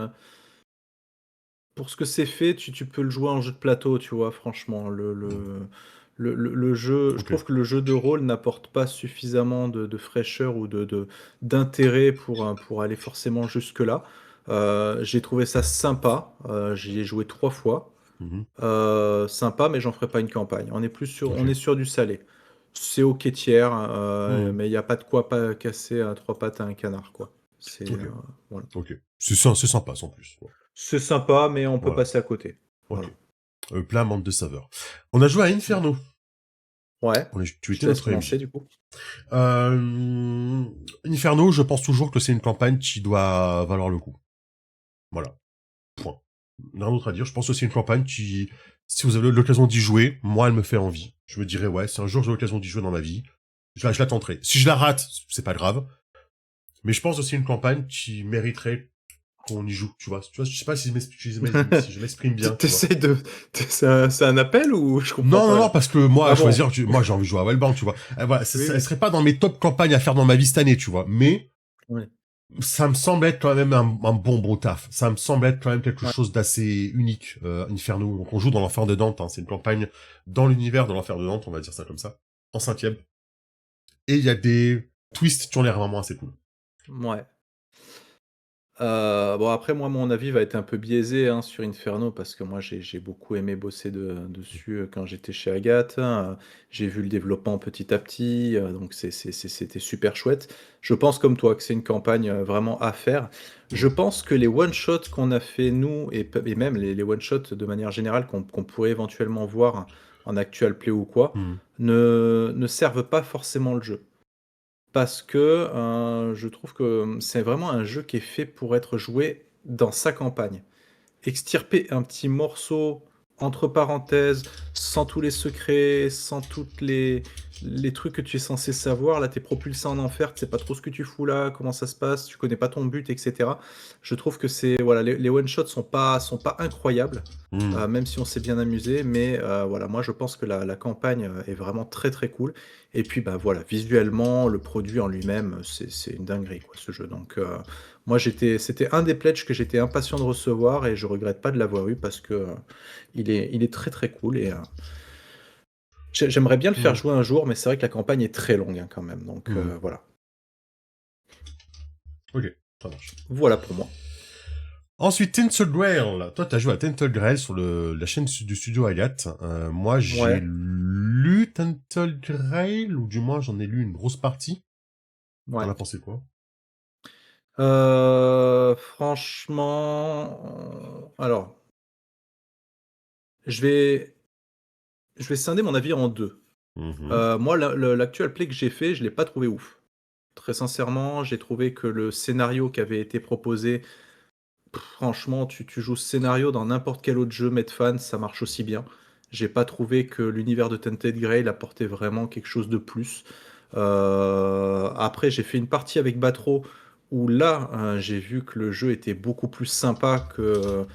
pour ce que c'est fait, tu peux le jouer en jeu de plateau, tu vois? Franchement, le jeu je Ok. trouve que le jeu de rôle n'apporte pas suffisamment de fraîcheur ou d'intérêt pour aller forcément jusque-là. J'ai trouvé ça sympa, j'y ai joué 3 fois. Mhm. Sympa, mais j'en ferai pas une campagne. Ok. On est sur du salé. C'est OK tiers, Mhm. mais il y a pas de quoi pas casser à 3 pattes à un canard, quoi. C'est, Ok. voilà. Ok. C'est sympa, sans plus, quoi. C'est sympa, mais on peut Voilà. passer à côté. Ok. Voilà. Plein manque de saveur. On a joué à Ouais. Inferno. Ouais, Tu je étais te laisse notre commencer MJ. du coup. Inferno, je pense toujours que c'est une campagne qui doit valoir le coup. Voilà. Point. Rien d'autre à dire. Je pense que c'est une campagne qui, si vous avez l'occasion d'y jouer, moi, elle me fait envie. Je me dirais, ouais, si un jour j'ai l'occasion d'y jouer dans ma vie, je la tenterai. Si je la rate, c'est pas grave. Mais je pense que c'est une campagne qui mériterait qu'on y joue, tu vois. Tu vois, je sais pas si je m'exprime bien, tu vois. T'essayes de c'est un appel ou je comprends Non, non, pas non, là? parce que moi, à Ah bon? choisir, moi, j'ai envie de jouer à Wellbound, tu vois. Voilà, Oui, elle oui. serait pas dans mes top campagnes à faire dans ma vie cette année, tu vois. Mais, Ouais, ça me semble être quand même un bon taf. Ça me semble être quand même quelque ouais. chose d'assez unique, Inferno. Donc on joue dans l'enfer de Dante, hein. C'est une campagne dans l'univers de l'enfer de Dante, on va dire ça comme ça. En cinquième. Et il y a des twists qui ont l'air vraiment assez cool. Mouais. Bon après moi mon avis va être un peu biaisé, hein, sur Inferno parce que moi j'ai beaucoup aimé bosser dessus, quand j'étais chez Agathe, j'ai vu le développement petit à petit, donc c'était super chouette. Je pense comme toi que c'est une campagne, vraiment à faire. Je Mhm. pense que les one shots qu'on a fait nous et même les one shots de manière générale qu'on pourrait éventuellement voir en actual play ou quoi, Mhm. ne servent pas forcément le jeu. Parce que, je trouve que, c'est vraiment un jeu qui est fait pour être joué dans sa campagne. Extirper un petit morceau, entre parenthèses, sans tous les secrets, sans toutes les trucs que tu es censé savoir. Là, tu es propulsé en enfer, tu sais pas trop ce que tu fous là, comment ça se passe, tu connais pas ton but et cetera. Je trouve que c'est voilà, les one shots sont pas incroyables, Mhm. même si on s'est bien amusé, mais voilà, moi je pense que la campagne, est vraiment très, très cool et puis, bah, voilà, visuellement, le produit en lui-même, c'est une dinguerie quoi, ce jeu donc moi, c'était un des pledges que j'étais impatient de recevoir et je regrette pas de l'avoir eu parce que, il est très, très cool et j'aimerais bien le faire Mhm. jouer un jour, mais c'est vrai que la campagne est très longue, hein, quand même, donc Mhm. voilà. Ok, ça marche. Voilà pour moi. Ensuite, Tinted Grail. Toi, t'as joué à Tinted Grail sur la chaîne du studio Agathe. Moi, j'ai Ouais, lu Tinted Grail, ou du moins, j'en ai lu une grosse partie. T'en ouais. as pensé quoi? Franchement, alors, je vais je vais scinder mon avis en 2. Mhm. Moi, l'actual play que j'ai fait, je l'ai pas trouvé ouf. Très sincèrement, j'ai trouvé que le scénario qui avait été proposé. Franchement, tu joues ce scénario dans n'importe quel autre jeu Medfan, ça marche aussi bien. J'ai pas trouvé que l'univers de Tainted Grail apportait vraiment quelque chose de plus. Après, j'ai fait une partie avec Batro où là, j'ai vu que le jeu était beaucoup plus sympa que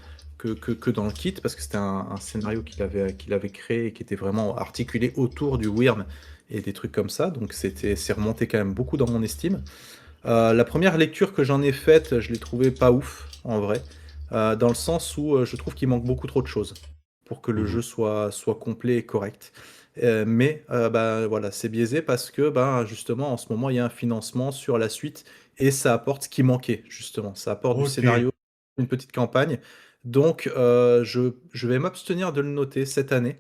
dans le kit parce que c'était un scénario qu'il avait créé et qui était vraiment articulé autour du Wyrm et des trucs comme ça. Donc c'est remonté quand même beaucoup dans mon estime. La première lecture que j'en ai faite, je l'ai trouvée pas ouf, en vrai, dans le sens où, je trouve qu'il manque beaucoup trop de choses pour que le Mhm. jeu soit complet et correct. Mais, bah, voilà, c'est biaisé parce que, ben, justement, en ce moment, il y a un financement sur la suite et ça apporte ce qui manquait, justement. Ça apporte du Ok. scénario, une petite campagne. Donc, je vais m'abstenir de le noter cette année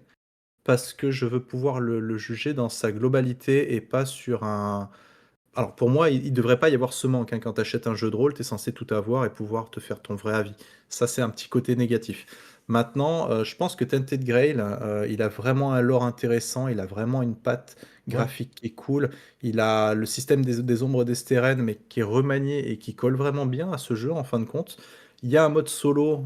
parce que je veux pouvoir le juger dans sa globalité et pas sur un alors pour moi, il devrait pas y avoir ce manque, hein. Quand tu achètes un jeu de rôle, tu es censé tout avoir et pouvoir te faire ton vrai avis. Ça, c'est un petit côté négatif. Maintenant, je pense que Tainted Grail, il a vraiment un lore intéressant, il a vraiment une patte Ouais. graphique qui est cool. Il a le système des ombres d'Esteren, mais qui est remanié et qui colle vraiment bien à ce jeu en fin de compte. Il y a un mode solo,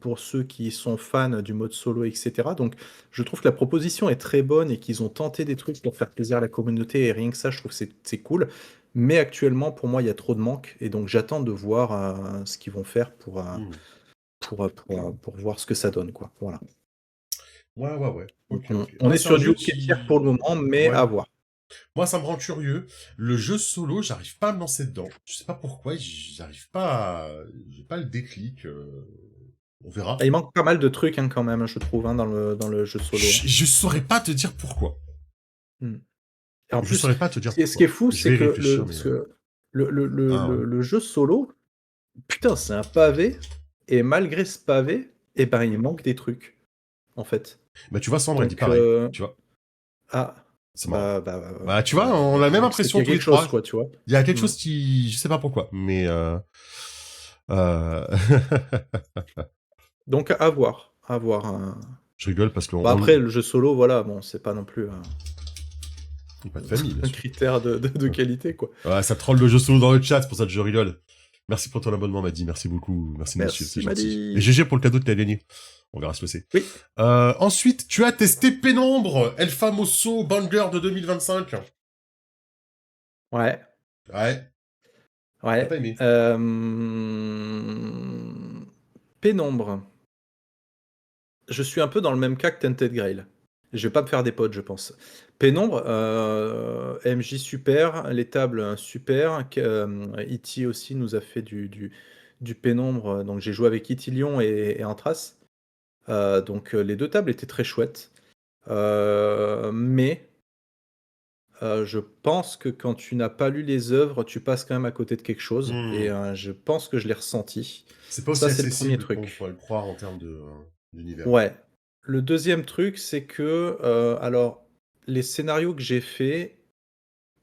pour ceux qui sont fans du mode solo et cetera. Donc je trouve que la proposition est très bonne et qu'ils ont tenté des trucs pour faire plaisir à la communauté et rien que ça, je trouve que c'est cool. Mais actuellement, pour moi, il y a trop de manques et donc j'attends de voir, ce qu'ils vont faire Hmm. pour voir ce que ça donne, quoi. Voilà. Ouais, ouais, ouais. Donc Ok, on, ok. on Moi, est c'est un sur du jeu hockey tiers pour le qui... moment, mais Ouais. à voir. Moi, ça me rend curieux. Le jeu solo, j'arrive pas à me lancer dedans. Je sais pas pourquoi, j'arrive pas à... J'ai pas le déclic. On Ah, verra. il manque pas mal de trucs hein, quand même, je trouve, hein, dans le jeu solo. Je saurais pas te dire pourquoi. Hmm. Et en Je plus, saurais pas te dire ce qui est pourquoi. fou, Je c'est vais que réfléchir, mais... parce que Ah, le jeu solo, putain, c'est un pavé, et malgré ce pavé, eh ben, il manque des trucs, en fait. bah, tu vois, Sambre, elle dit Donc, pareil. Tu vois, ah, c'est marrant. Bah, tu vois, bah, on a la même donc c'est qu'il impression y a tous les quelque chose, trois. quoi, tu vois. Il y a quelque Hmm. chose qui... Je sais pas pourquoi, mais... euh, Donc, à voir, à voir. Je rigole parce Bah qu'on... après, le jeu solo, voilà, bon, c'est pas non plus Pas de famille, bien un sûr. critère de qualité, quoi. Ouais, ça troll le jeu solo dans le chat, c'est pour ça que je rigole. Merci pour ton abonnement, Maddy. Merci beaucoup. Merci de nous suivre, c'est Merci, gentil. Et Madi. GG pour le cadeau que t'as gagné. On verra ce que c'est. Oui. Ensuite, tu as testé Pénombre, El Famoso Banger de 2025. Ouais. Ouais. T'as pas Ouais. aimé. Pénombre. Je suis un peu dans le même cas que Tented Grail. Je vais pas me faire des potes, je pense. Pénombre, MJ super, les tables super. E.T. aussi nous a fait du Pénombre. Donc j'ai joué avec E.T. Lyon et Antras. Donc les deux tables étaient très chouettes. Mais je pense que quand tu n'as pas lu les œuvres, tu passes quand même à côté de quelque chose. Et Hmm. je pense que je l'ai ressenti. C'est pas aussi Ça, c'est le premier accessible qu'on truc. pourrait le croire en termes de d'univers. Ouais. Le deuxième truc, c'est que, alors, les scénarios que j'ai faits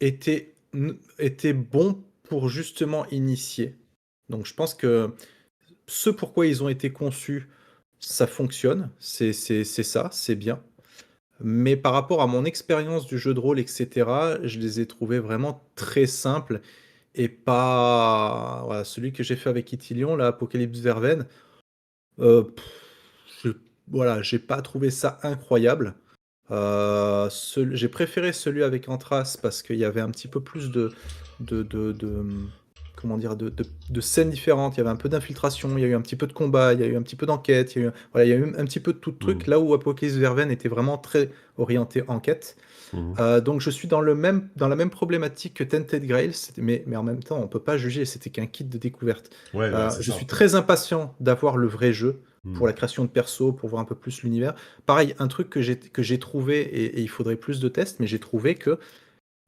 étaient bons pour justement initier. Donc je pense que ce pourquoi ils ont été conçus, ça fonctionne. C'est ça, c'est bien. Mais par rapport à mon expérience du jeu de rôle et cetera, je les ai trouvés vraiment très simples et pas voilà, celui que j'ai fait avec Ithilien, là, Apocalypse Verven, heu, je voilà, j'ai pas trouvé ça incroyable. J'ai préféré celui avec Antras parce qu'il y avait un petit peu plus comment dire? De scènes différentes. Il y avait un peu d'infiltration, il y a eu un petit peu de combat, il y a eu un petit peu d'enquête, il y a eu voilà, il y a eu un petit peu de tout de Hmm. truc, là où Apocalypse Verven était vraiment très orienté enquête. Hmm. Donc je suis dans la même problématique que Tainted Grail, mais en même temps, on peut pas juger, c'était qu'un kit de découverte. Ouais, bah, c'est Je ça. suis très impatient d'avoir le vrai jeu Hmm. pour la création de perso, pour voir un peu plus l'univers. Pareil, un truc que j'ai trouvé et il faudrait plus de tests, mais j'ai trouvé que,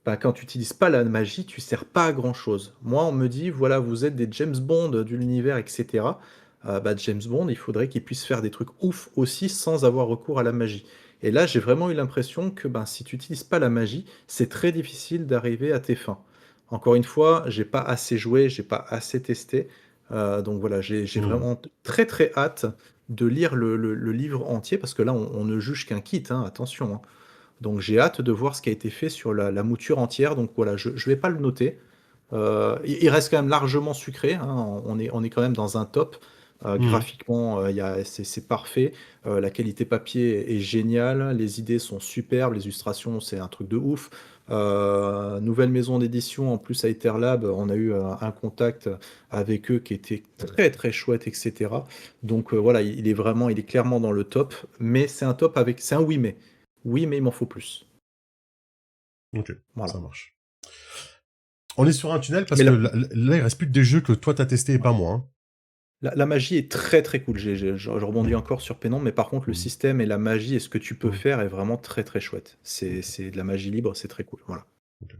bah, quand tu utilises pas la magie, tu sers pas à grand chose. Moi, on me dit: «Voilà, vous êtes des James Bond de l'univers et cetera». Bah, James Bond, il faudrait qu'il puisse faire des trucs ouf aussi sans avoir recours à la magie. Et là, j'ai vraiment eu l'impression que, ben, si tu utilises pas la magie, c'est très difficile d'arriver à tes fins. Encore une fois, j'ai pas assez joué, j'ai pas assez testé, donc voilà, j'ai Hmm. vraiment très, très hâte de lire le livre entier parce que là, on ne juge qu'un kit, hein, attention, hein. Donc j'ai hâte de voir ce qui a été fait sur la mouture entière. Donc voilà, je vais pas le noter. Il reste quand même largement sucré, hein. On est quand même dans un top. Hmm. Graphiquement, c'est parfait. La qualité papier est géniale. Les idées sont superbes. Les illustrations, c'est un truc de ouf. Nouvelle maison d'édition, en plus à Etherlab, on a eu un contact avec eux qui était très très chouette, etc. Donc voilà, il est clairement dans le top. Mais c'est un top avec, c'est un oui mais. Oui, mais il m'en faut plus. Ok, Voilà. ça marche. On est sur un tunnel parce Mais que là, il reste plus que des jeux que toi t'as testé et pas moi. Hein. la magie est très très cool. Je rebondis encore sur Pénombre, mais par contre, le Hmm. système et la magie et ce que tu peux Hmm. faire est vraiment très très chouette. C'est Ok, c'est de la magie libre, c'est très cool. Voilà. ok.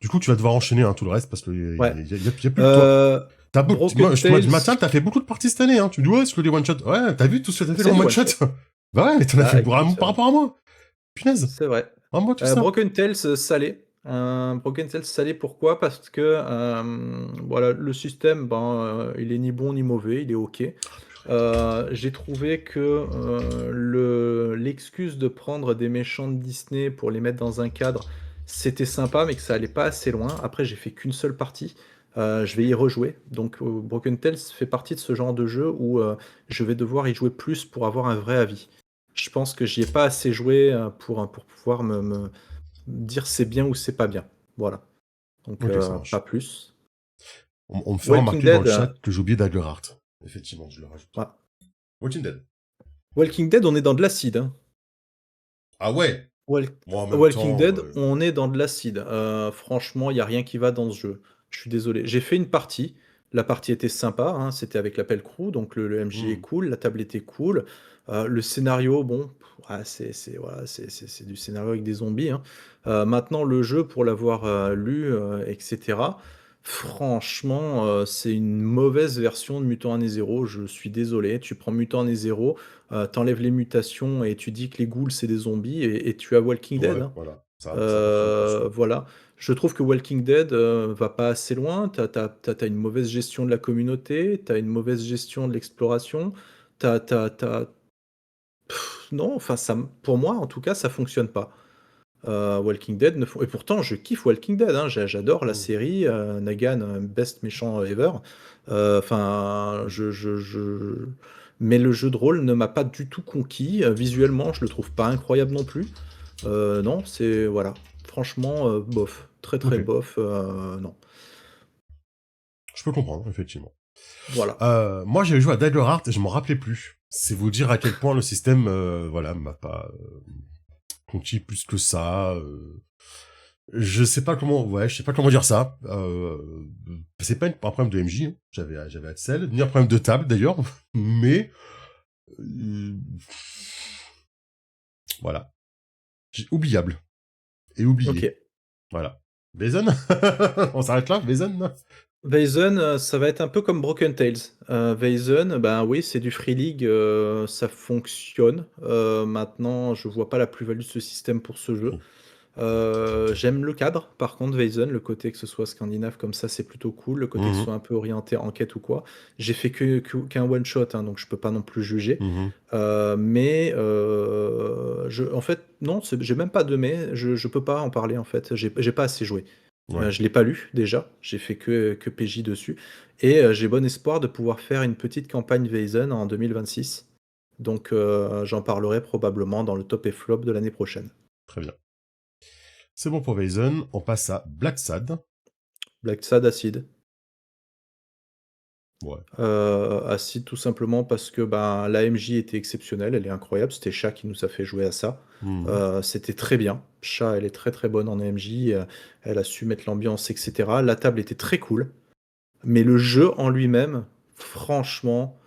Du coup, tu vas devoir enchaîner hein, tout le reste parce qu'il Ouais. y a plus que toi. Moi, Broken je Tales. maintiens, t'as fait beaucoup de parties cette année. Hein. Tu me dis, ouais, est-ce que les one-shot. Ouais, t'as vu tout ce que t'as fait C'est en du one one-shot. shot. Bah ouais, mais t'en as fait Bah vraiment écoute, par rapport à moi. Punaise. c'est vrai. À moi, tout ça. Broken Tales salé. Broken Tales salé, pourquoi? Parce que voilà, le système, ben, il est ni bon ni mauvais, il est ok. J'ai trouvé que, l'excuse de prendre des méchants de Disney pour les mettre dans un cadre, c'était sympa, mais que ça allait pas assez loin. Après, j'ai fait qu'une seule partie, je vais y rejouer. Donc, Broken Tales fait partie de ce genre de jeu où, je vais devoir y jouer plus pour avoir un vrai avis. Je pense que j'y ai pas assez joué, pour pouvoir me dire c'est bien ou c'est pas bien. Voilà, donc, Ok, ça pas marche. plus. On me fait Walking remarquer dans le Dead, chat que j'ai oublié Daggerheart. Effectivement, je le rajoute. ah, Walking Dead. Walking Dead, on est dans de l'acide, hein. Ah ouais. Walk Bon, en même Walking temps, Dead, on est dans de l'acide. Franchement, il y a rien qui va dans ce jeu. Je suis désolé. J'ai fait une partie. La partie était sympa, hein, c'était avec la pelle crew, donc le MJ est hmm, cool, la table était cool. Le scénario, bon, ah, c'est voilà, c'est du scénario avec des zombies, hein. Maintenant le jeu pour l'avoir, lu, et cetera, franchement, c'est une mauvaise version de Mutant Année Zéro, je suis désolé. Tu prends Mutant Année Zéro, tu les mutations et tu dis que les ghouls, c'est des zombies et tu as Walking Dead, ouais, hein. voilà. Ça fonctionne plus, quoi. Voilà. Je trouve que Walking Dead, va pas assez loin. Tu as une mauvaise gestion de la communauté, tu as une mauvaise gestion de l'exploration, tu as non, enfin ça m pour moi en tout cas, ça fonctionne pas. Walking Dead ne fon et pourtant je kiffe Walking Dead, hein, j'adore la Hmm, série, Negan, best méchant ever. Enfin, mais le jeu de rôle ne m'a pas du tout conquis, visuellement, je le trouve pas incroyable non plus. Non, c'est voilà, franchement, bof, très, très ok. bof, non. Je peux comprendre, effectivement. Voilà. Moi, j'avais joué à Daggerheart et je m'en rappelais plus. C'est vous dire à quel point le système, voilà, m'a pas conquis plus que ça. Je sais pas comment, ouais, je sais pas comment dire ça. C'est pas un problème de MJ, hein. J'avais Axel, ni un problème de table d'ailleurs, mais euh, voilà, oubliable et oublié. OK. Voilà. Bason, on s'arrête là, Bason. Wazen, ça va être un peu comme Broken Tales. Wazen, ben, oui, c'est du Free League, ça fonctionne. Maintenant, je vois pas la plus-value de ce système pour ce jeu. J'aime le cadre, par contre, Weizen, le côté que ce soit scandinave comme ça, c'est plutôt cool. Le côté que ce Mhm, soit un peu orienté enquête ou quoi. J'ai fait qu'un one shot, hein, donc je peux pas non plus juger. mhm, Mais en fait, non, j'ai même pas de mais. Je peux pas en parler en fait. J'ai pas assez joué. ouais, Je l'ai pas lu déjà. J'ai fait que PJ dessus. Et j'ai bon espoir de pouvoir faire une petite campagne Weizen en 2026. Donc j'en parlerai probablement dans le top et flop de l'année prochaine. très bien. C'est bon pour Bason, on passe à Black Sad. Black Sad Acid. Ouais. Acid tout simplement parce que, ben, l'AMJ était exceptionnelle, elle est incroyable, c'était Chat qui nous a fait jouer à ça. Mhm, C'était très bien. Chat, elle est très, très bonne en AMJ, elle a su mettre l'ambiance et cetera. La table était très cool, mais le jeu en lui-même, franchement,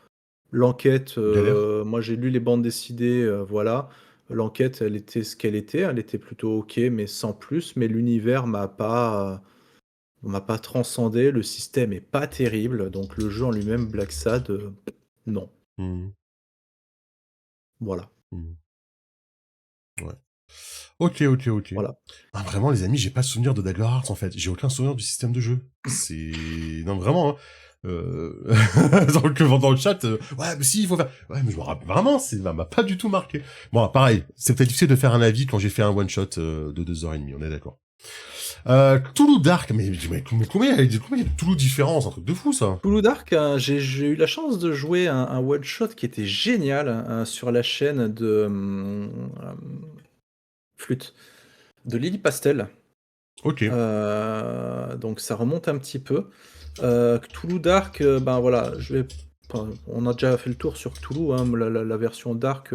l'enquête, galère. moi j'ai lu les bandes dessinées, voilà. L'enquête, elle était ce qu'elle était, elle était plutôt OK, mais sans plus. Mais l'univers m'a pas transcendé, le système est pas terrible, donc le jeu en lui-même, Black Sad, non. Mhm, Voilà, mhm, ouais. Ok, ok, ok. voilà. Ah, vraiment, les amis, j'ai pas souvenir de Dagger Hearts, en fait. J'ai aucun souvenir du système de jeu. C'est... Non, vraiment, hein. Dans le chat, ouais, mais si, il faut faire... Ouais, mais je me rappelle, vraiment, ça m'a pas du tout marqué. Bon, pareil, c'est peut-être difficile de faire un avis quand j'ai fait un one-shot de 2h30, on est d'accord. Toulouse Dark, mais combien il y a de Toulouse différents, c'est un truc de fou, ça. Toulouse Dark, j'ai eu la chance de jouer un one shot qui était génial, sur la chaîne de, flûte, de Lily Pastel. Ok. Donc ça remonte un petit peu. Cthulhu Dark, ben, voilà, enfin, on a déjà fait le tour sur Cthulhu, hein, la version Dark,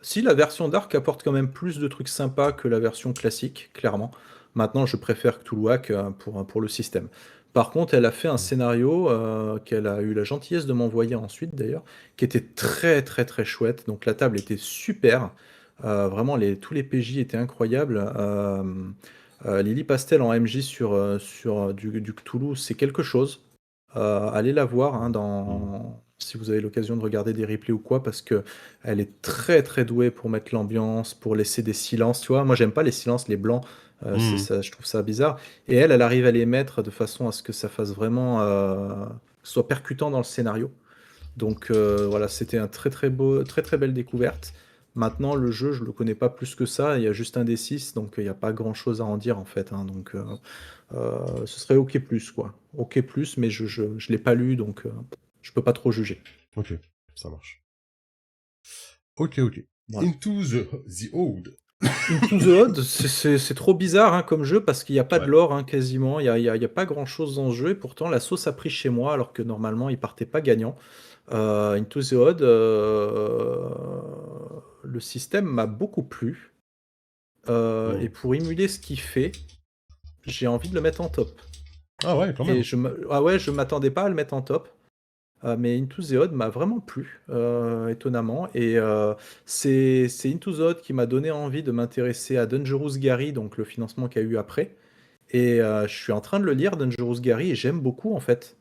si la version Dark apporte quand même plus de trucs sympas que la version classique, clairement. Maintenant, je préfère Cthulhu Hack, pour le système. Par contre, elle a fait un scénario, qu'elle a eu la gentillesse de m'envoyer ensuite d'ailleurs, qui était très, très, très chouette. Donc la table était super, vraiment tous les PJ étaient incroyables, Lily Pastel en MJ sur du Cthulhu, c'est quelque chose. Allez la voir, hein, Mhm. si vous avez l'occasion de regarder des replays ou quoi, parce que elle est très très douée pour mettre l'ambiance, pour laisser des silences. Tu vois, moi j'aime pas les silences, les blancs, c'est Mhm. ça, je trouve ça bizarre. Et elle arrive à les mettre de façon à ce que ça fasse vraiment, que ce soit percutant dans le scénario. Donc voilà, c'était un très très belle découverte. Maintenant, le jeu, je le connais pas plus que ça. Il y a juste un D6, donc il n'y a pas grand-chose à en dire en fait, hein. Donc ce serait OK plus quoi. OK plus, mais je l'ai pas lu, donc je peux pas trop juger. Ok, ça marche. Ok, ok. Voilà. Into the Old. Into the Odd, c'est trop bizarre hein, comme jeu parce qu'il n'y a pas de Ouais. lore hein, quasiment. Il y a pas grand-chose dans ce jeu et pourtant la sauce a pris chez moi alors que normalement il partait pas gagnant. Into the Odd, le système m'a beaucoup plu. Et Hmm. pour émuler ce qu'il fait, j'ai envie de le mettre en top. Ah ouais, quand Et même. ah ouais, je m'attendais pas à le mettre en top. Mais Into the Odd m'a vraiment plu, étonnamment. Et c'est Into the Odd qui m'a donné envie de m'intéresser à Dangerous Gary, donc le financement qu'il y a eu après. Et je suis en train de le lire, Dangerous Gary, et j'aime beaucoup en fait.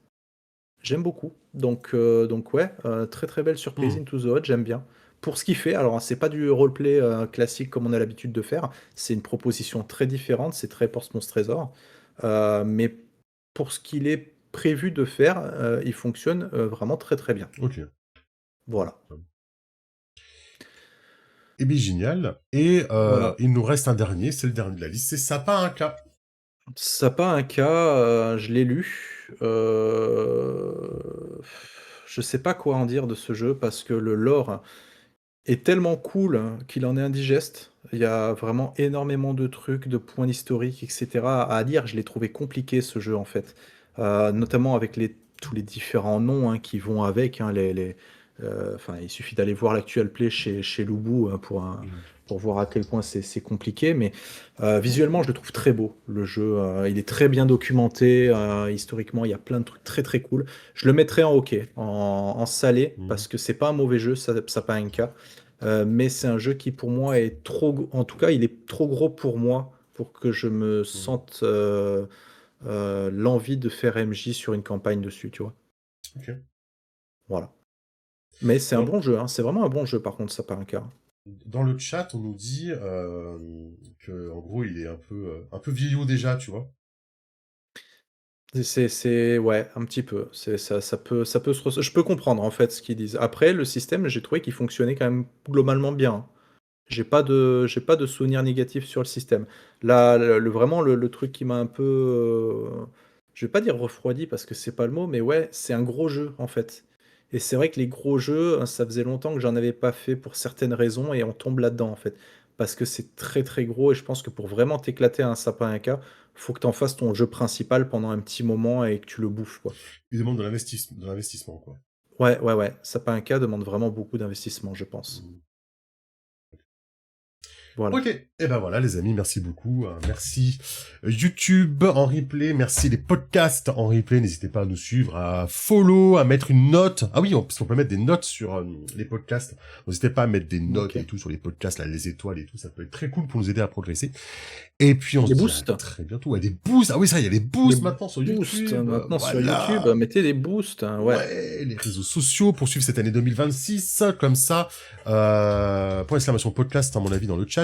J'aime beaucoup. Donc ouais, très très belle surprise, Hmm. Into the Odd, j'aime bien. Pour ce qu'il fait, alors c'est pas du roleplay classique comme on a l'habitude de faire, c'est une proposition très différente, c'est très Portsmouth Trésor. Mais pour ce qu'il est prévu de faire, il fonctionne vraiment très très bien. Ok. Voilà. Eh bien, génial. Et Voilà. il nous reste un dernier, c'est le dernier de la liste, c'est Sapin un k. Sapin un cas, je l'ai lu. Je sais pas quoi en dire de ce jeu parce que le lore est tellement cool qu'il en est indigeste. Il y a vraiment énormément de trucs, de points historiques, etc. à lire. Je l'ai trouvé compliqué ce jeu en fait. Notamment avec tous les différents noms hein, qui vont avec. Hein, enfin, il suffit d'aller voir l'actuel play chez Loubou hein, Hmm. pour voir à quel point c'est compliqué. Mais visuellement, je le trouve très beau. Le jeu, il est très bien documenté. Historiquement, il y a plein de trucs très très cool. Je le mettrais en hockey, en salé, Hmm. parce que c'est pas un mauvais jeu, ça pas un cas. Mais c'est un jeu qui pour moi est en tout cas, il est trop gros pour moi pour que je me Hmm. sente l'envie de faire MJ sur une campagne dessus, tu vois. Ok. Voilà. Mais c'est un Dans, bon jeu, hein. C'est vraiment un bon jeu par contre, ça pas un cas. dans le chat, on nous dit que en gros, il est un peu vieillot déjà, tu vois. Ouais, un petit peu. Ça peut je peux comprendre en fait ce qu'ils disent. Après, le système, j'ai trouvé qu'il fonctionnait quand même globalement bien, hein. J'ai pas de souvenirs négatifs sur le système. Là, vraiment, le truc qui m'a un peu, je vais pas dire refroidi parce que c'est pas le mot, mais ouais, c'est un gros jeu en fait. Et c'est vrai que les gros jeux, ça faisait longtemps que j'en avais pas fait pour certaines raisons et on tombe là-dedans en fait. Parce que c'est très très gros et je pense que pour vraiment t'éclater à un sapin à cas, faut que t'en fasses ton jeu principal pendant un petit moment et que tu le bouffes quoi. Il demande de l'investissement, quoi. Ouais, ouais, ouais. Sapin à cas demande vraiment beaucoup d'investissement, je pense. Hmm. Voilà. Ok, et ben voilà les amis, merci beaucoup. Merci YouTube en replay, merci les podcasts en replay. N'hésitez pas à nous suivre, à follow, à mettre une note. Ah oui, parce qu'on peut mettre des notes sur les podcasts. N'hésitez pas à mettre des notes et Ok. tout sur les podcasts, là, les étoiles et tout. Ça peut être très cool pour nous aider à progresser. Et puis on se Des dit à boosts. très bientôt. Ouais, des boosts. Ah oui, ça, il y a des Des boosts maintenant sur boosts YouTube. maintenant sur YouTube, Voilà. mettez des boosts, hein, ouais. Ouais, les réseaux sociaux pour suivre cette année 2026, comme ça. Point d'exclamation podcast, à mon avis, dans le chat.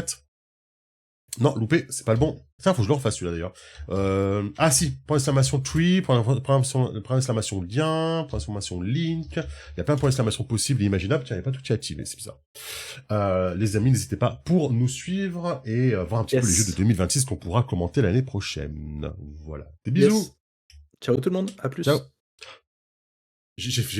Non, loupé, c'est pas le bon. Tiens, faut que je le refasse celui-là d'ailleurs. Ah si, point d'exclamation tree, point d'exclamation lien, point d'exclamation link. Il y a plein de points d'exclamation possibles et imaginables. Tiens, il n'y a pas tout qui est activé, c'est bizarre. Les amis, n'hésitez pas pour nous suivre et voir un petit peu les jeux de Yes. 2026 qu'on pourra commenter l'année prochaine. Voilà. Des bisous. Yes. Ciao tout le monde, à plus. Ciao. J'ai fait